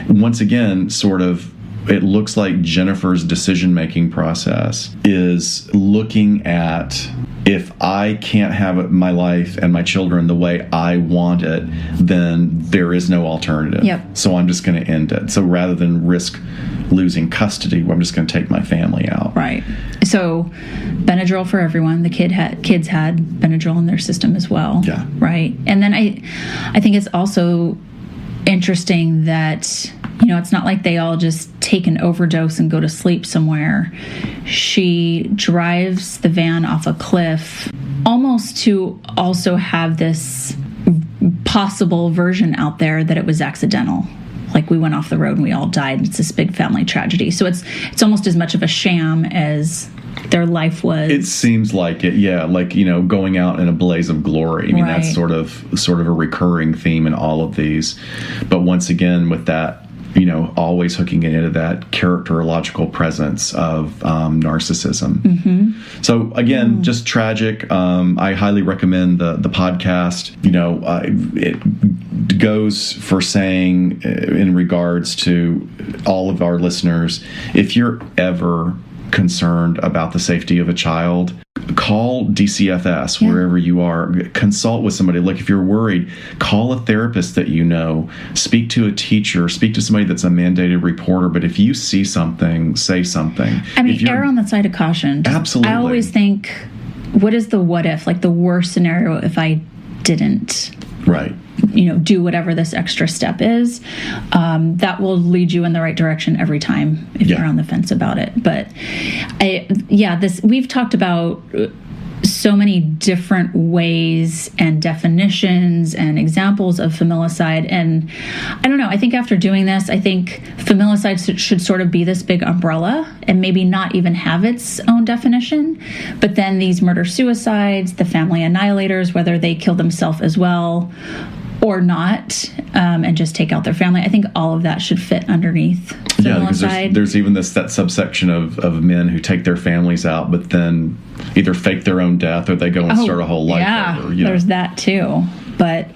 once again, sort of, it looks like Jennifer's decision-making process is looking at, if I can't have my life and my children the way I want it, then there is no alternative. Yep. So I'm just going to end it. So rather than risk losing custody, I'm just going to take my family out. Right. So Benadryl for everyone. The kids had Benadryl in their system as well. Yeah. Right. And then I think it's also interesting that, it's not like they all just take an overdose and go to sleep somewhere. She drives the van off a cliff, almost to also have this possible version out there that it was accidental. Like, we went off the road and we all died. It's this big family tragedy. So it's almost as much of a sham as their life was. It seems like it, yeah. Like, going out in a blaze of glory. I mean, right. That's sort of a recurring theme in all of these. But once again, with that, always hooking it into that characterological presence of narcissism. Mm-hmm. So again, just tragic. I highly recommend the podcast. It goes for saying, in regards to all of our listeners, if you're ever concerned about the safety of a child, call DCFS wherever you are. Consult with somebody. Like, if you're worried, call a therapist that speak to a teacher, speak to somebody that's a mandated reporter. But if you see something, say something. I mean, err on the side of caution. Absolutely. I always think, what is the what if? Like, the worst scenario if I didn't. Right. Do whatever this extra step is, that will lead you in the right direction every time if you're on the fence about it. But we've talked about so many different ways and definitions and examples of familicide. And I don't know, I think after doing this, I think familicide should sort of be this big umbrella and maybe not even have its own definition. But then these murder-suicides, the family annihilators, whether they kill themselves as well or not, and just take out their family. I think all of that should fit underneath familicide. Yeah, because there's even that subsection of men who take their families out, but then either fake their own death or they go and start a whole life over. There's that too. But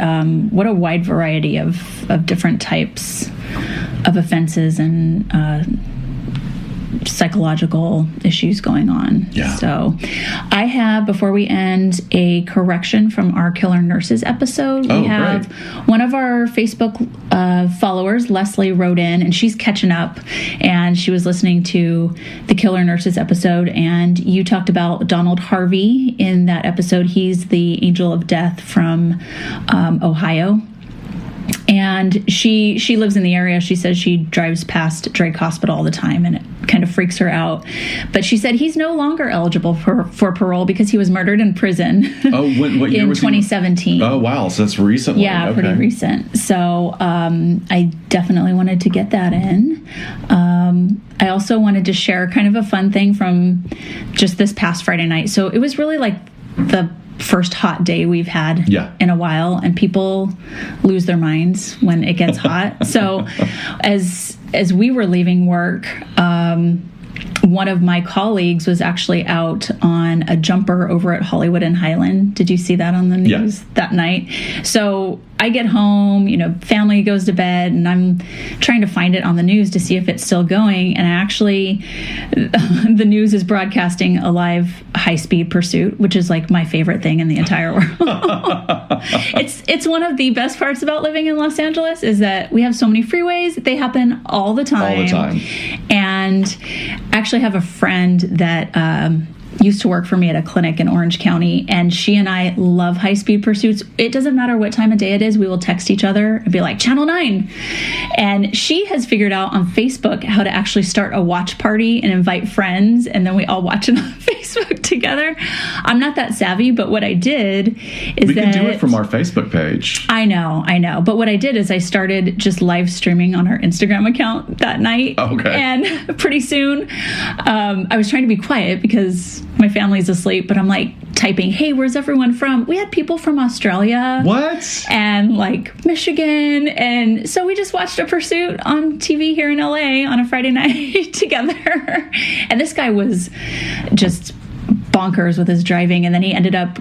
what a wide variety of different types of offenses and psychological issues going on. Yeah. So I have, before we end, a correction from our Killer Nurses episode. We have one of our Facebook followers, Leslie, wrote in, and she's catching up, and she was listening to the Killer Nurses episode, and you talked about Donald Harvey in that episode. He's the angel of death from Ohio. And she lives in the area. She says she drives past Drake Hospital all the time, and it kind of freaks her out. But she said he's no longer eligible for parole because he was murdered in prison. Oh, what year in was 2017. He? Oh, wow. So that's recently. Yeah, pretty recent. So I definitely wanted to get that in. I also wanted to share kind of a fun thing from just this past Friday night. So it was really like the first hot day we've had in a while, and people lose their minds when it gets hot. So as we were leaving work, one of my colleagues was actually out on a jumper over at Hollywood and Highland. Did you see that on the news that night? So I get home, family goes to bed, and I'm trying to find it on the news to see if it's still going. And actually, the news is broadcasting a live high-speed pursuit, which is like my favorite thing in the entire world. It's one of the best parts about living in Los Angeles is that we have so many freeways. They happen all the time. All the time. And I actually have a friend that used to work for me at a clinic in Orange County, and she and I love high-speed pursuits. It doesn't matter what time of day it is. We will text each other and be like, Channel 9. And she has figured out on Facebook how to actually start a watch party and invite friends, and then we all watch it on Facebook together. I'm not that savvy, but what I did is we can do it from our Facebook page. I know. But what I did is I started just live streaming on our Instagram account that night. Okay. And pretty soon, I was trying to be quiet because my family's asleep, but I'm like typing, hey, where's everyone from? We had people from Australia. What? And like Michigan. And so we just watched a pursuit on TV here in LA on a Friday night together. And this guy was just bonkers with his driving. And then he ended up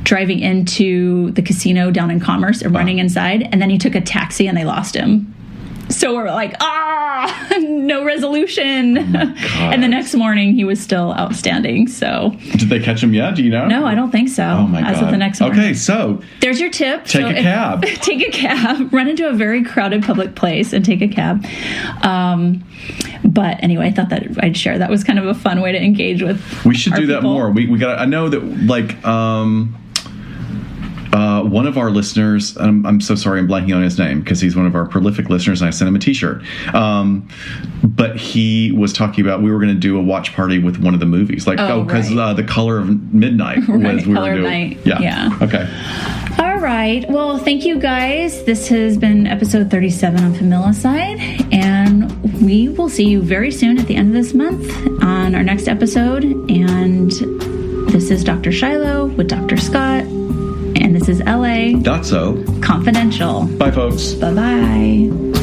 driving into the casino down in Commerce and running inside. And then he took a taxi and they lost him. So we're like, no resolution. And the next morning, he was still outstanding. So, did they catch him yet? Do you know? No, I don't think so. Oh my God! As of the next morning. Okay, so there's your tip. Take a cab. Take a cab. Run into a very crowded public place and take a cab. But anyway, I thought that I'd share. That was kind of a fun way to engage with. We should do people. that more. We got. I know that like. One of our listeners, I'm so sorry I'm blanking on his name because he's one of our prolific listeners, and I sent him a t-shirt. But he was talking about we were going to do a watch party with one of the movies. Like, because The Color of Midnight was we Color were doing. Night. Yeah. Okay. All right. Well, thank you guys. This has been episode 37 on Familicide, and we will see you very soon at the end of this month on our next episode. And this is Dr. Shiloh with Dr. Scott. And this is LA. Dotso. Confidential. Bye, folks. Bye-bye.